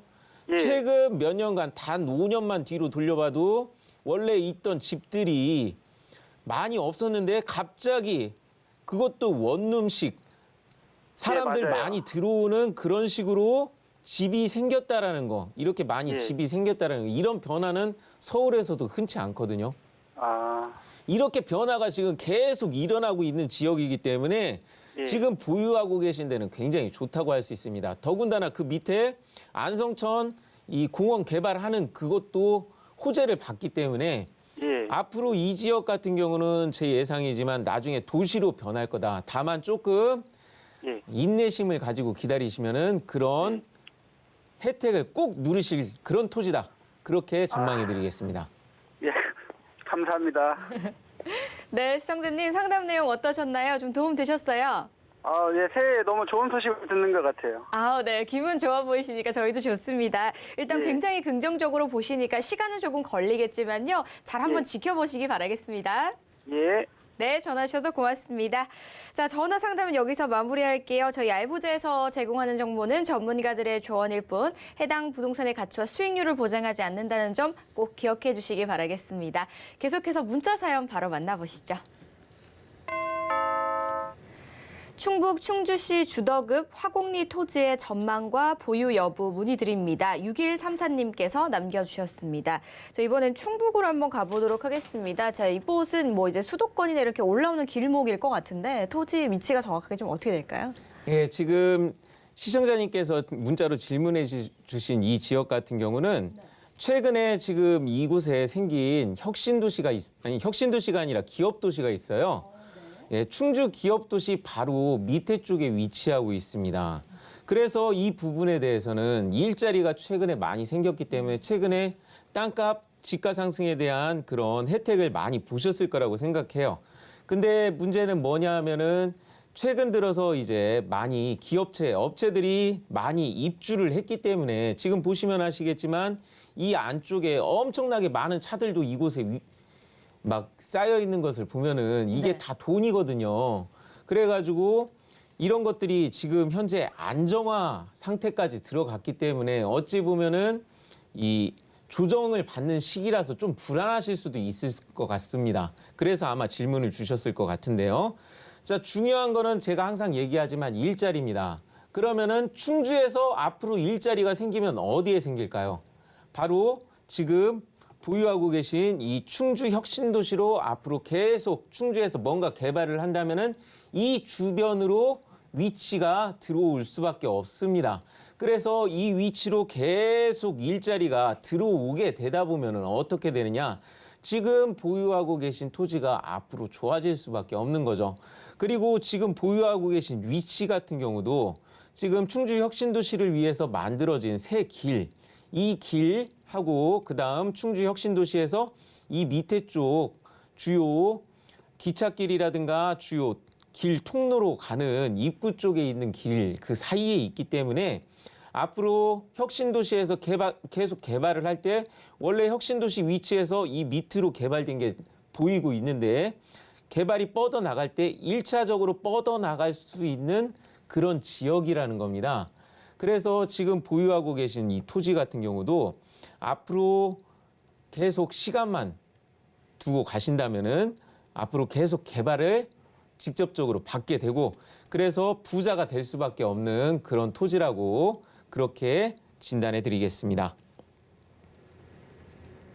예. 최근 몇 년간 단 5년만 뒤로 돌려봐도 원래 있던 집들이 많이 없었는데 갑자기 그것도 원룸식 사람들 맞아요. 많이 들어오는 그런 식으로 집이 생겼다라는 거, 이렇게 많이 예. 집이 생겼다라는 거, 이런 변화는 서울에서도 흔치 않거든요. 아. 이렇게 변화가 지금 계속 일어나고 있는 지역이기 때문에 예. 지금 보유하고 계신 데는 굉장히 좋다고 할 수 있습니다. 더군다나 그 밑에 안성천 이 공원 개발하는 그것도 호재를 받기 때문에 예. 앞으로 이 지역 같은 경우는 제 예상이지만 나중에 도시로 변할 거다. 다만 조금 예. 인내심을 가지고 기다리시면은 그런 혜택을 꼭 누리실 그런 토지다. 그렇게 전망해 드리겠습니다. 예. 감사합니다. 네, 시청자님 상담 내용 어떠셨나요? 좀 도움 되셨어요? 아, 예. 새해에 너무 좋은 소식을 듣는 것 같아요. 아, 네. 기분 좋아 보이시니까 저희도 좋습니다. 일단 예. 굉장히 긍정적으로 보시니까 시간은 조금 걸리겠지만요. 잘 한번 예. 지켜보시기 바라겠습니다. 예. 네, 전화 주셔서 고맙습니다. 자, 전화 상담은 여기서 마무리할게요. 저희 알부자에서 제공하는 정보는 전문가들의 조언일 뿐 해당 부동산의 가치와 수익률을 보장하지 않는다는 점 꼭 기억해 주시기 바라겠습니다. 계속해서 문자 사연 바로 만나보시죠. 충북 충주시 주덕읍 화곡리 토지의 전망과 보유 여부 문의드립니다. 6134님께서 남겨주셨습니다. 자, 이번엔 충북으로 한번 가보도록 하겠습니다. 자, 이곳은 뭐 이제 수도권이나 이렇게 올라오는 길목일 것 같은데 토지 위치가 정확하게 좀 어떻게 될까요? 예, 지금 시청자님께서 문자로 질문해 주신 이 지역 같은 경우는 최근에 지금 이곳에 생긴 혁신도시가 아니라 기업도시가 있어요. 예, 충주 기업도시 바로 밑에 쪽에 위치하고 있습니다. 그래서 이 부분에 대해서는 일자리가 최근에 많이 생겼기 때문에 최근에 땅값, 집가 상승에 대한 그런 혜택을 많이 보셨을 거라고 생각해요. 근데 문제는 뭐냐 하면은 최근 들어서 이제 많이 업체들이 많이 입주를 했기 때문에 지금 보시면 아시겠지만 이 안쪽에 엄청나게 많은 차들도 이곳에 막 쌓여 있는 것을 보면은 이게 네. 다 돈이거든요. 그래가지고 이런 것들이 지금 현재 안정화 상태까지 들어갔기 때문에 어찌 보면은 이 조정을 받는 시기라서 좀 불안하실 수도 있을 것 같습니다. 그래서 아마 질문을 주셨을 것 같은데요. 자, 중요한 거는 제가 항상 얘기하지만 일자리입니다. 그러면은 충주에서 앞으로 일자리가 생기면 어디에 생길까요? 바로 지금 보유하고 계신 이 충주 혁신도시로 앞으로 계속 충주에서 뭔가 개발을 한다면은 이 주변으로 위치가 들어올 수밖에 없습니다. 그래서 이 위치로 계속 일자리가 들어오게 되다 보면 어떻게 되느냐? 지금 보유하고 계신 토지가 앞으로 좋아질 수밖에 없는 거죠. 그리고 지금 보유하고 계신 위치 같은 경우도 지금 충주 혁신도시를 위해서 만들어진 새 길, 이 길하고 그다음 충주 혁신도시에서 이 밑에 쪽 주요 기찻길이라든가 주요 길 통로로 가는 입구 쪽에 있는 길 그 사이에 있기 때문에 앞으로 혁신도시에서 계속 개발을 할 때 원래 혁신도시 위치에서 이 밑으로 개발된 게 보이고 있는데 개발이 뻗어나갈 때 1차적으로 뻗어나갈 수 있는 그런 지역이라는 겁니다. 그래서 지금 보유하고 계신 이 토지 같은 경우도 앞으로 계속 시간만 두고 가신다면은 앞으로 계속 개발을 직접적으로 받게 되고 그래서 부자가 될 수밖에 없는 그런 토지라고 그렇게 진단해 드리겠습니다.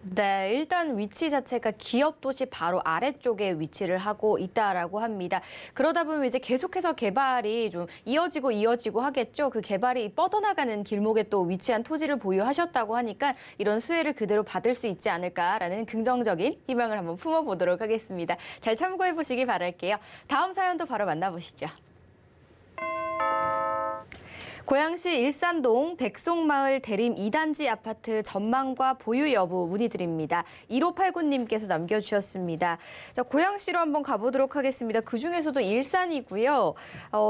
네, 일단 위치 자체가 기업 도시 바로 아래쪽에 위치를 하고 있다라고 합니다. 그러다 보면 이제 계속해서 개발이 좀 이어지고 하겠죠. 그 개발이 뻗어나가는 길목에 또 위치한 토지를 보유하셨다고 하니까 이런 수혜를 그대로 받을 수 있지 않을까라는 긍정적인 희망을 한번 품어보도록 하겠습니다. 잘 참고해 보시기 바랄게요. 다음 사연도 바로 만나보시죠. 고양시 일산동 백송마을 대림 2단지 아파트 전망과 보유 여부 문의드립니다. 1589님께서 남겨주셨습니다. 자, 고양시로 한번 가보도록 하겠습니다. 그중에서도 일산이고요.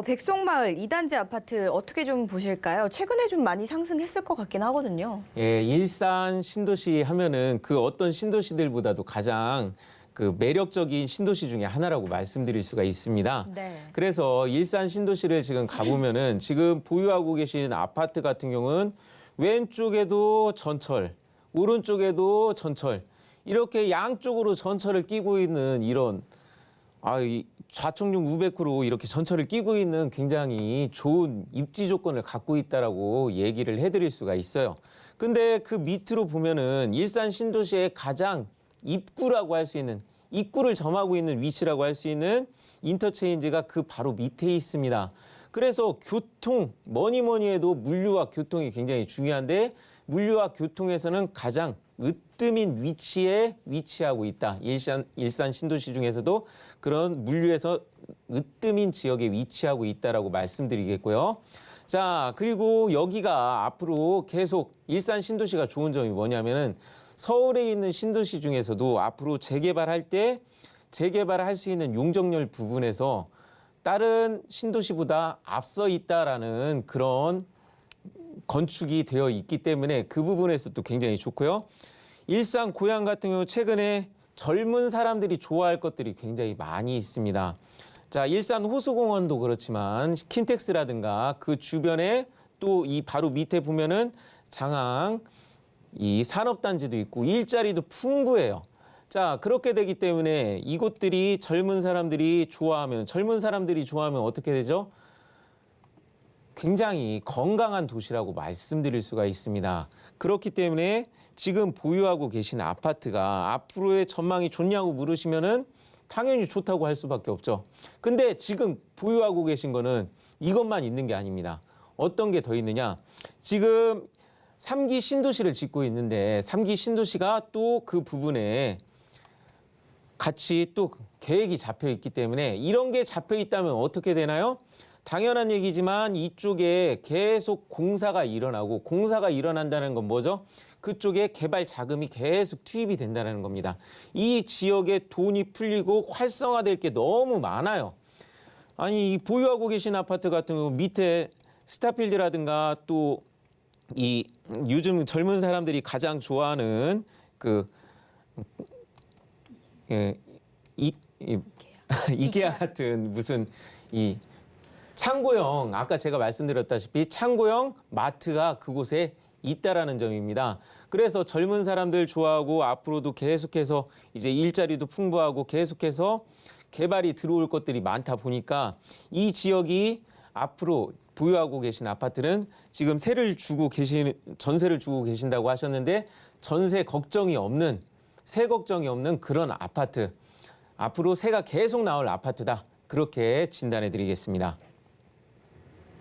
백송마을 2단지 아파트 어떻게 좀 보실까요? 최근에 좀 많이 상승했을 것 같긴 하거든요. 예, 일산 신도시 하면은 그 어떤 신도시들보다도 가장 그 매력적인 신도시 중에 하나라고 말씀드릴 수가 있습니다. 네. 그래서 일산 신도시를 지금 가보면은 지금 보유하고 계신 아파트 같은 경우는 왼쪽에도 전철, 오른쪽에도 전철, 이렇게 양쪽으로 전철을 끼고 있는 이런 이 좌청룡 우백호로 이렇게 전철을 끼고 있는 굉장히 좋은 입지 조건을 갖고 있다라고 얘기를 해드릴 수가 있어요. 근데 그 밑으로 보면은 일산 신도시의 가장 입구라고 할 수 있는 입구를 점하고 있는 위치라고 할 수 있는 인터체인지가 그 바로 밑에 있습니다. 그래서 교통 뭐니 해도 물류와 교통이 굉장히 중요한데 물류와 교통에서는 가장 으뜸인 위치에 위치하고 있다. 일산 신도시 중에서도 그런 물류에서 으뜸인 지역에 위치하고 있다라고 말씀드리겠고요. 자, 그리고 여기가 앞으로 계속 일산 신도시가 좋은 점이 뭐냐면은 서울에 있는 신도시 중에서도 앞으로 재개발할 때 재개발할 수 있는 용적률 부분에서 다른 신도시보다 앞서 있다라는 그런 건축이 되어 있기 때문에 그 부분에서도 굉장히 좋고요. 일산 고양 같은 경우 최근에 젊은 사람들이 좋아할 것들이 굉장히 많이 있습니다. 자, 일산 호수공원도 그렇지만 킨텍스라든가 그 주변에 또 이 바로 밑에 보면은 장항 이 산업단지도 있고 일자리도 풍부해요. 자, 그렇게 되기 때문에 이곳들이 젊은 사람들이 좋아하면 어떻게 되죠? 굉장히 건강한 도시라고 말씀드릴 수가 있습니다. 그렇기 때문에 지금 보유하고 계신 아파트가 앞으로의 전망이 좋냐고 물으시면은 당연히 좋다고 할 수밖에 없죠. 근데 지금 보유하고 계신 거는 이것만 있는 게 아닙니다. 어떤 게 더 있느냐? 지금 3기 신도시를 짓고 있는데 3기 신도시가 또 그 부분에 같이 또 계획이 잡혀 있기 때문에 이런 게 잡혀 있다면 어떻게 되나요? 당연한 얘기지만 이쪽에 계속 공사가 일어나고 공사가 일어난다는 건 뭐죠? 그쪽에 개발 자금이 계속 투입이 된다는 겁니다. 이 지역에 돈이 풀리고 활성화될 게 너무 많아요. 아니, 보유하고 계신 아파트 같은 경우 밑에 스타필드라든가 또 이 요즘 젊은 사람들이 가장 좋아하는 그 이케아 같은 무슨 이 창고형, 아까 제가 말씀드렸다시피 창고형 마트가 그곳에 있다라는 점입니다. 그래서 젊은 사람들 좋아하고 앞으로도 계속해서 이제 일자리도 풍부하고 계속해서 개발이 들어올 것들이 많다 보니까 이 지역이 앞으로 보유하고 계신 아파트는 지금 전세를 주고 계신다고 하셨는데 세 걱정이 없는 그런 아파트. 앞으로 새가 계속 나올 아파트다. 그렇게 진단해 드리겠습니다.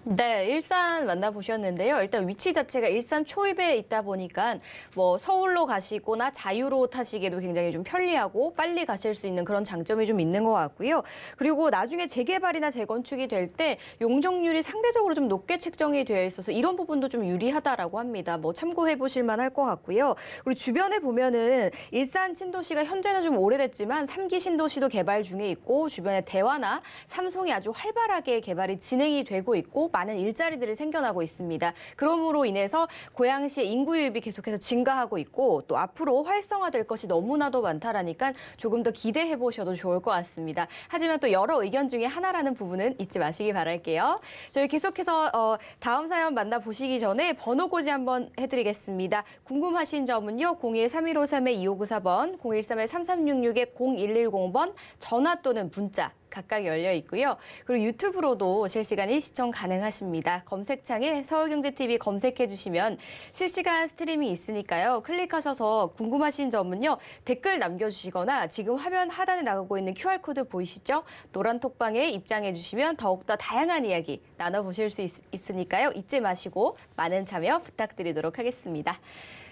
네, 일산 만나보셨는데요. 일단 위치 자체가 일산 초입에 있다 보니까 뭐 서울로 가시거나 자유로 타시기에도 굉장히 좀 편리하고 빨리 가실 수 있는 그런 장점이 좀 있는 것 같고요. 그리고 나중에 재개발이나 재건축이 될 때 용적률이 상대적으로 좀 높게 책정이 되어 있어서 이런 부분도 좀 유리하다라고 합니다. 뭐 참고해 보실 만할 것 같고요. 그리고 주변에 보면은 일산 신도시가 현재는 좀 오래됐지만 3기 신도시도 개발 중에 있고 주변에 대화나 삼성이 아주 활발하게 개발이 진행이 되고 있고 많은 일자리들이 생겨나고 있습니다. 그러므로 인해서 고양시의 인구 유입이 계속해서 증가하고 있고 또 앞으로 활성화될 것이 너무나도 많다라니까 조금 더 기대해 보셔도 좋을 것 같습니다. 하지만 또 여러 의견 중에 하나라는 부분은 잊지 마시기 바랄게요. 저희 계속해서 다음 사연 만나보시기 전에 번호 고지 한번 해드리겠습니다. 궁금하신 점은요. 013153-2594번, 013-3366-0110번 전화 또는 문자 각각 열려 있고요. 그리고 유튜브로도 실시간 시청 가능하십니다. 검색창에 서울경제TV 검색해 주시면 실시간 스트리밍이 있으니까요. 클릭하셔서 궁금하신 점은요. 댓글 남겨주시거나 지금 화면 하단에 나가고 있는 QR코드 보이시죠? 노란 톡방에 입장해 주시면 더욱더 다양한 이야기 나눠보실 수 있으니까요. 잊지 마시고 많은 참여 부탁드리도록 하겠습니다.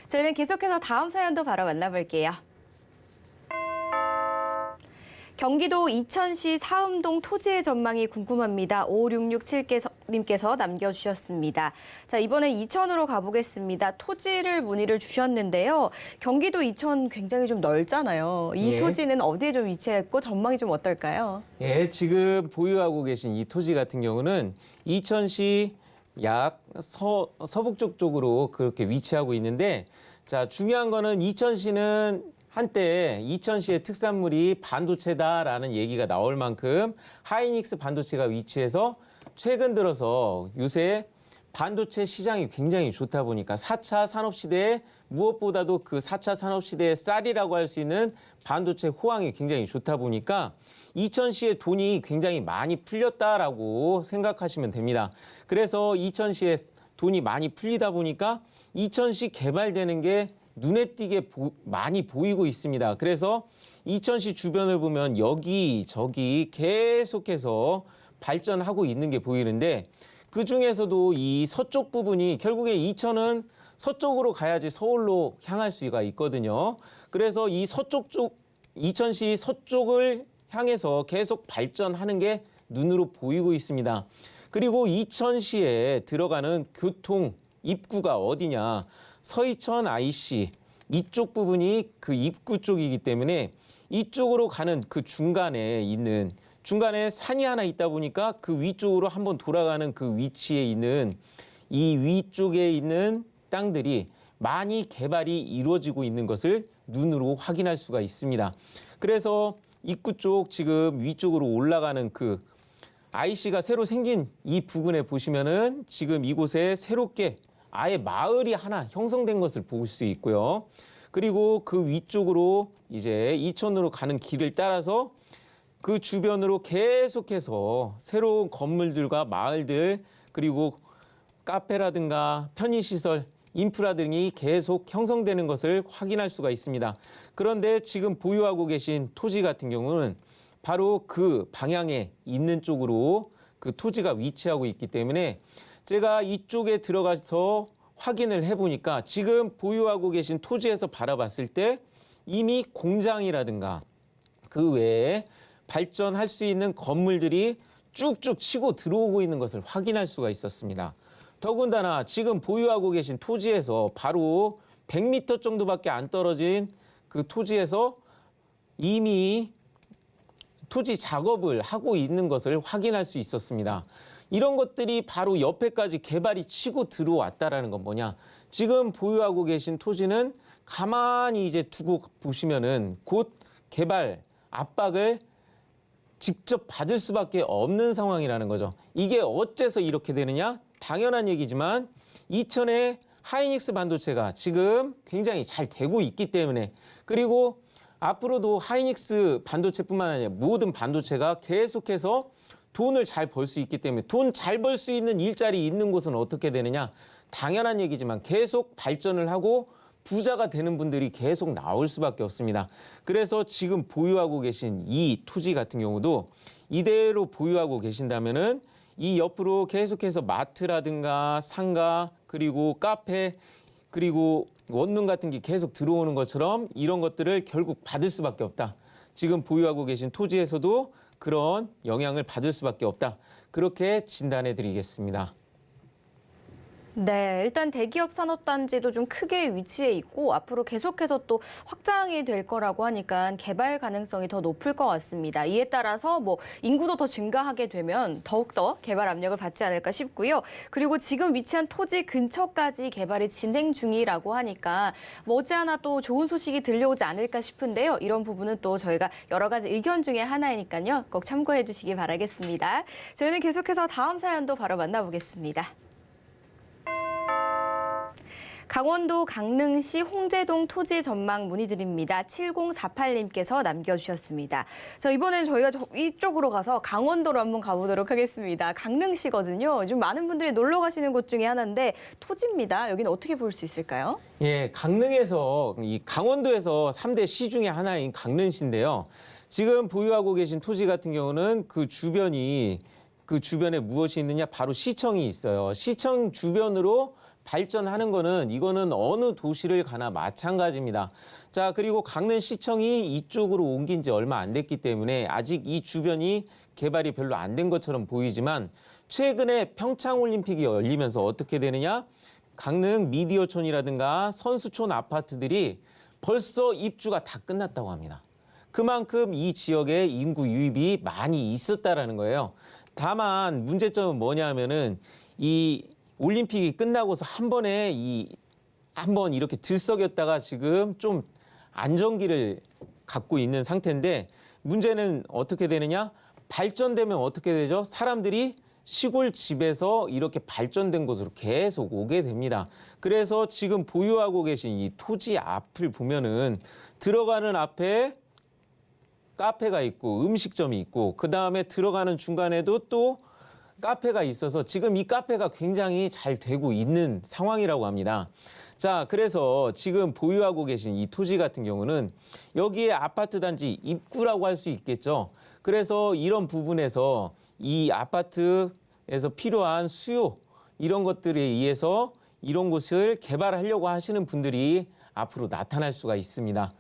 저희는 계속해서 다음 사연도 바로 만나볼게요. 경기도 이천시 사음동 토지의 전망이 궁금합니다. 5667님께서 남겨주셨습니다. 자, 이번엔 이천으로 가보겠습니다. 토지를 문의를 주셨는데요. 경기도 이천 굉장히 좀 넓잖아요. 이 예. 토지는 어디에 좀 위치했고 전망이 좀 어떨까요? 예, 지금 보유하고 계신 이 토지 같은 경우는 이천시 약 서북쪽 쪽으로 그렇게 위치하고 있는데, 자, 중요한 거는 이천시는 한때 이천시의 특산물이 반도체다라는 얘기가 나올 만큼 하이닉스 반도체가 위치해서 최근 들어서 요새 반도체 시장이 굉장히 좋다 보니까 4차 산업시대에 무엇보다도 그 4차 산업시대의 쌀이라고 할 수 있는 반도체 호황이 굉장히 좋다 보니까 이천시의 돈이 굉장히 많이 풀렸다라고 생각하시면 됩니다. 그래서 이천시에 돈이 많이 풀리다 보니까 이천시 개발되는 게 눈에 띄게 많이 보이고 있습니다. 그래서 이천시 주변을 보면 여기저기 계속해서 발전하고 있는 게 보이는데, 그중에서도 이 서쪽 부분이 결국에 이천은 서쪽으로 가야지 서울로 향할 수가 있거든요. 그래서 이 서쪽 쪽, 이천시 서쪽을 향해서 계속 발전하는 게 눈으로 보이고 있습니다. 그리고 이천시에 들어가는 교통 입구가 어디냐? 서이천 IC 이쪽 부분이 그 입구 쪽이기 때문에 이쪽으로 가는 그 중간에 산이 하나 있다 보니까 그 위쪽으로 한번 돌아가는 그 위치에 있는 이 위쪽에 있는 땅들이 많이 개발이 이루어지고 있는 것을 눈으로 확인할 수가 있습니다. 그래서 입구 쪽 지금 위쪽으로 올라가는 그 IC가 새로 생긴 이 부근에 보시면은 지금 이곳에 새롭게 아예 마을이 하나 형성된 것을 볼 수 있고요. 그리고 그 위쪽으로 이제 이천으로 가는 길을 따라서 그 주변으로 계속해서 새로운 건물들과 마을들, 그리고 카페라든가 편의시설, 인프라 등이 계속 형성되는 것을 확인할 수가 있습니다. 그런데 지금 보유하고 계신 토지 같은 경우는 바로 그 방향에 있는 쪽으로 그 토지가 위치하고 있기 때문에 제가 이쪽에 들어가서 확인을 해보니까 지금 보유하고 계신 토지에서 바라봤을 때 이미 공장이라든가 그 외에 발전할 수 있는 건물들이 쭉쭉 치고 들어오고 있는 것을 확인할 수가 있었습니다. 더군다나 지금 보유하고 계신 토지에서 바로 100m 정도밖에 안 떨어진 그 토지에서 이미 토지 작업을 하고 있는 것을 확인할 수 있었습니다. 이런 것들이 바로 옆에까지 개발이 치고 들어왔다라는 건 뭐냐? 지금 보유하고 계신 토지는 가만히 이제 두고 보시면은 곧 개발 압박을 직접 받을 수밖에 없는 상황이라는 거죠. 이게 어째서 이렇게 되느냐? 당연한 얘기지만 이천의 하이닉스 반도체가 지금 굉장히 잘 되고 있기 때문에, 그리고 앞으로도 하이닉스 반도체뿐만 아니라 모든 반도체가 계속해서 돈을 잘 벌 수 있기 때문에 돈 잘 벌 수 있는 일자리 있는 곳은 어떻게 되느냐? 당연한 얘기지만 계속 발전을 하고 부자가 되는 분들이 계속 나올 수밖에 없습니다. 그래서 지금 보유하고 계신 이 토지 같은 경우도 이대로 보유하고 계신다면은 이 옆으로 계속해서 마트라든가 상가 그리고 카페 그리고 원룸 같은 게 계속 들어오는 것처럼 이런 것들을 결국 받을 수밖에 없다. 지금 보유하고 계신 토지에서도 그런 영향을 받을 수밖에 없다. 그렇게 진단해 드리겠습니다. 네, 일단 대기업 산업단지도 좀 크게 위치해 있고 앞으로 계속해서 또 확장이 될 거라고 하니까 개발 가능성이 더 높을 것 같습니다. 이에 따라서 뭐 인구도 더 증가하게 되면 더욱더 개발 압력을 받지 않을까 싶고요. 그리고 지금 위치한 토지 근처까지 개발이 진행 중이라고 하니까 머지않아 또 좋은 소식이 들려오지 않을까 싶은데요. 이런 부분은 또 저희가 여러 가지 의견 중에 하나이니까요. 꼭 참고해 주시기 바라겠습니다. 저희는 계속해서 다음 사연도 바로 만나보겠습니다. 강원도 강릉시 홍제동 토지 전망 문의드립니다. 7048님께서 남겨주셨습니다. 자, 이번엔 저희가 이쪽으로 가서 강원도로 한번 가보도록 하겠습니다. 강릉시거든요. 요즘 많은 분들이 놀러 가시는 곳 중에 하나인데 토지입니다. 여기는 어떻게 볼 수 있을까요? 예, 강릉에서 이 강원도에서 3대 시 중에 하나인 강릉시인데요. 지금 보유하고 계신 토지 같은 경우는 그 주변에 무엇이 있느냐? 바로 시청이 있어요. 시청 주변으로 발전하는 거는 이거는 어느 도시를 가나 마찬가지입니다. 자, 그리고 강릉시청이 이쪽으로 옮긴 지 얼마 안 됐기 때문에 아직 이 주변이 개발이 별로 안 된 것처럼 보이지만 최근에 평창올림픽이 열리면서 어떻게 되느냐? 강릉 미디어촌이라든가 선수촌 아파트들이 벌써 입주가 다 끝났다고 합니다. 그만큼 이 지역에 인구 유입이 많이 있었다라는 거예요. 다만 문제점은 뭐냐면은 이 올림픽이 끝나고서 한번 이렇게 들썩였다가 지금 좀 안정기를 갖고 있는 상태인데 문제는 어떻게 되느냐? 발전되면 어떻게 되죠? 사람들이 시골 집에서 이렇게 발전된 곳으로 계속 오게 됩니다. 그래서 지금 보유하고 계신 이 토지 앞을 보면은 들어가는 앞에 카페가 있고 음식점이 있고 그다음에 들어가는 중간에도 또 카페가 있어서 지금 이 카페가 굉장히 잘 되고 있는 상황이라고 합니다. 자, 그래서 지금 보유하고 계신 이 토지 같은 경우는 여기에 아파트 단지 입구라고 할 수 있겠죠. 그래서 이런 부분에서 이 아파트에서 필요한 수요 이런 것들에 의해서 이런 곳을 개발하려고 하시는 분들이 앞으로 나타날 수가 있습니다.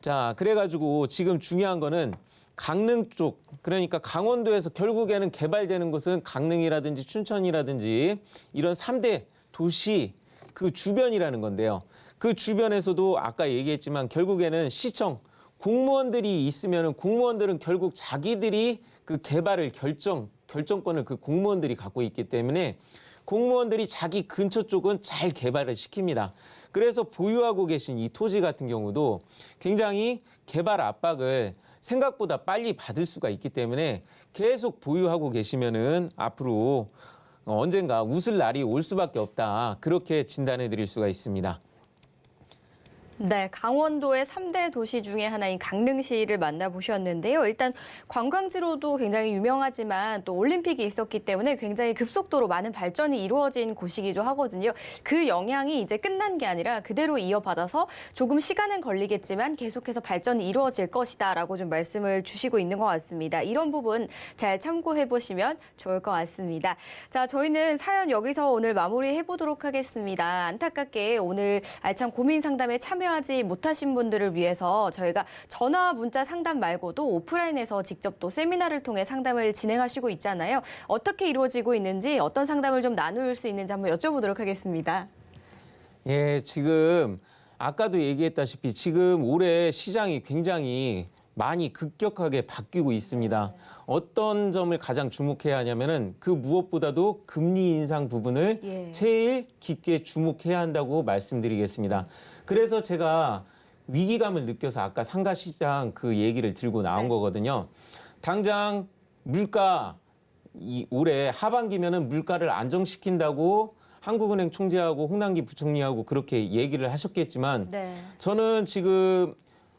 자, 그래가지고 지금 중요한 거는 강릉 쪽, 그러니까 강원도에서 결국에는 개발되는 곳은 강릉이라든지 춘천이라든지 이런 3대 도시 그 주변이라는 건데요. 그 주변에서도 아까 얘기했지만 결국에는 시청, 공무원들이 있으면 공무원들은 결국 자기들이 그 개발을 결정권을 그 공무원들이 갖고 있기 때문에 공무원들이 자기 근처 쪽은 잘 개발을 시킵니다. 그래서 보유하고 계신 이 토지 같은 경우도 굉장히 개발 압박을 생각보다 빨리 받을 수가 있기 때문에 계속 보유하고 계시면은 앞으로 언젠가 웃을 날이 올 수밖에 없다. 그렇게 진단해 드릴 수가 있습니다. 네, 강원도의 3대 도시 중에 하나인 강릉시를 만나보셨는데요. 일단 관광지로도 굉장히 유명하지만 또 올림픽이 있었기 때문에 굉장히 급속도로 많은 발전이 이루어진 곳이기도 하거든요. 그 영향이 이제 끝난 게 아니라 그대로 이어받아서 조금 시간은 걸리겠지만 계속해서 발전이 이루어질 것이다라고 좀 말씀을 주시고 있는 것 같습니다. 이런 부분 잘 참고해 보시면 좋을 것 같습니다. 자, 저희는 사연 여기서 오늘 마무리해 보도록 하겠습니다. 안타깝게 오늘 알찬 고민 상담에 참여하지 못하신 분들을 위해서 저희가 전화, 문자 상담 말고도 오프라인에서 직접 또 세미나를 통해 상담을 진행하시고 있잖아요. 어떻게 이루어지고 있는지, 어떤 상담을 좀 나눌 수 있는지 한번 여쭤보도록 하겠습니다. 예, 지금 아까도 얘기했다시피 지금 올해 시장이 굉장히 많이 급격하게 바뀌고 있습니다. 어떤 점을 가장 주목해야 하냐면은 그 무엇보다도 금리 인상 부분을 제일 깊게 주목해야 한다고 말씀드리겠습니다. 그래서 제가 위기감을 느껴서 아까 상가시장 그 얘기를 들고 나온 거거든요. 당장 물가 올해 하반기면은 물가를 안정시킨다고 한국은행 총재하고 홍남기 부총리하고 그렇게 얘기를 하셨겠지만 저는 지금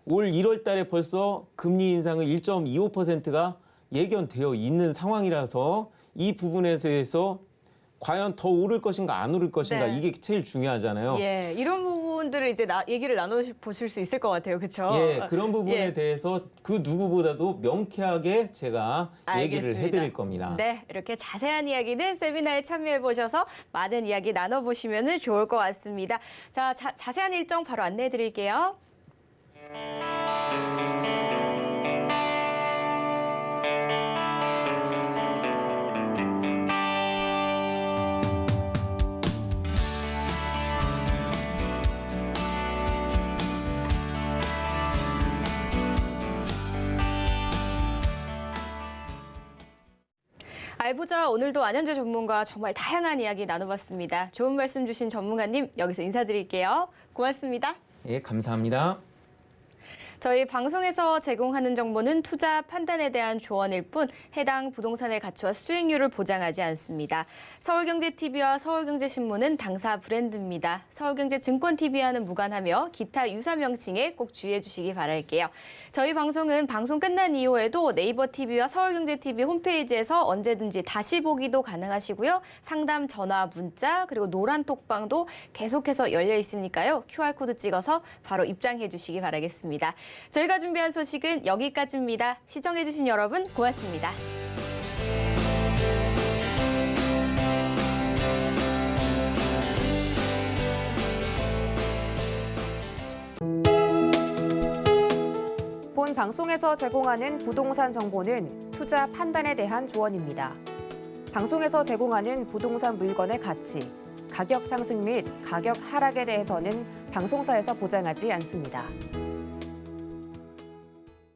올 1월 달에 벌써 금리 인상을 1.25%가 예견되어 있는 상황이라서 이 부분에 대해서 과연 더 오를 것인가 안 오를 것인가 이게 제일 중요하잖아요. 예, 이런 부분이 부분들을 이제 얘기를 나눠보실 수 있을 것 같아요. 그렇죠? 예, 그런 부분에 예. 대해서 그 누구보다도 명쾌하게 제가 얘기를 알겠습니다. 해드릴 겁니다. 네, 이렇게 자세한 이야기는 세미나에 참여해 보셔서 많은 이야기 나눠보시면 좋을 것 같습니다. 자, 자세한 일정 바로 안내해 드릴게요. 알보자 오늘도 안현재 전문가와 정말 다양한 이야기 나눠봤습니다. 좋은 말씀 주신 전문가님 여기서 인사드릴게요. 고맙습니다. 예, 감사합니다. 저희 방송에서 제공하는 정보는 투자 판단에 대한 조언일 뿐 해당 부동산의 가치와 수익률을 보장하지 않습니다. 서울경제TV와 서울경제신문은 당사 브랜드입니다. 서울경제증권TV와는 무관하며 기타 유사 명칭에 꼭 주의해 주시기 바랄게요. 저희 방송은 방송 끝난 이후에도 네이버TV와 서울경제TV 홈페이지에서 언제든지 다시 보기도 가능하시고요. 상담 전화, 문자, 그리고 노란 톡방도 계속해서 열려 있으니까요. QR코드 찍어서 바로 입장해 주시기 바라겠습니다. 저희가 준비한 소식은 여기까지입니다. 시청해주신 여러분 고맙습니다. 본 방송에서 제공하는 부동산 정보는 투자 판단에 대한 조언입니다. 방송에서 제공하는 부동산 물건의 가치, 가격 상승 및 가격 하락에 대해서는 방송사에서 보장하지 않습니다.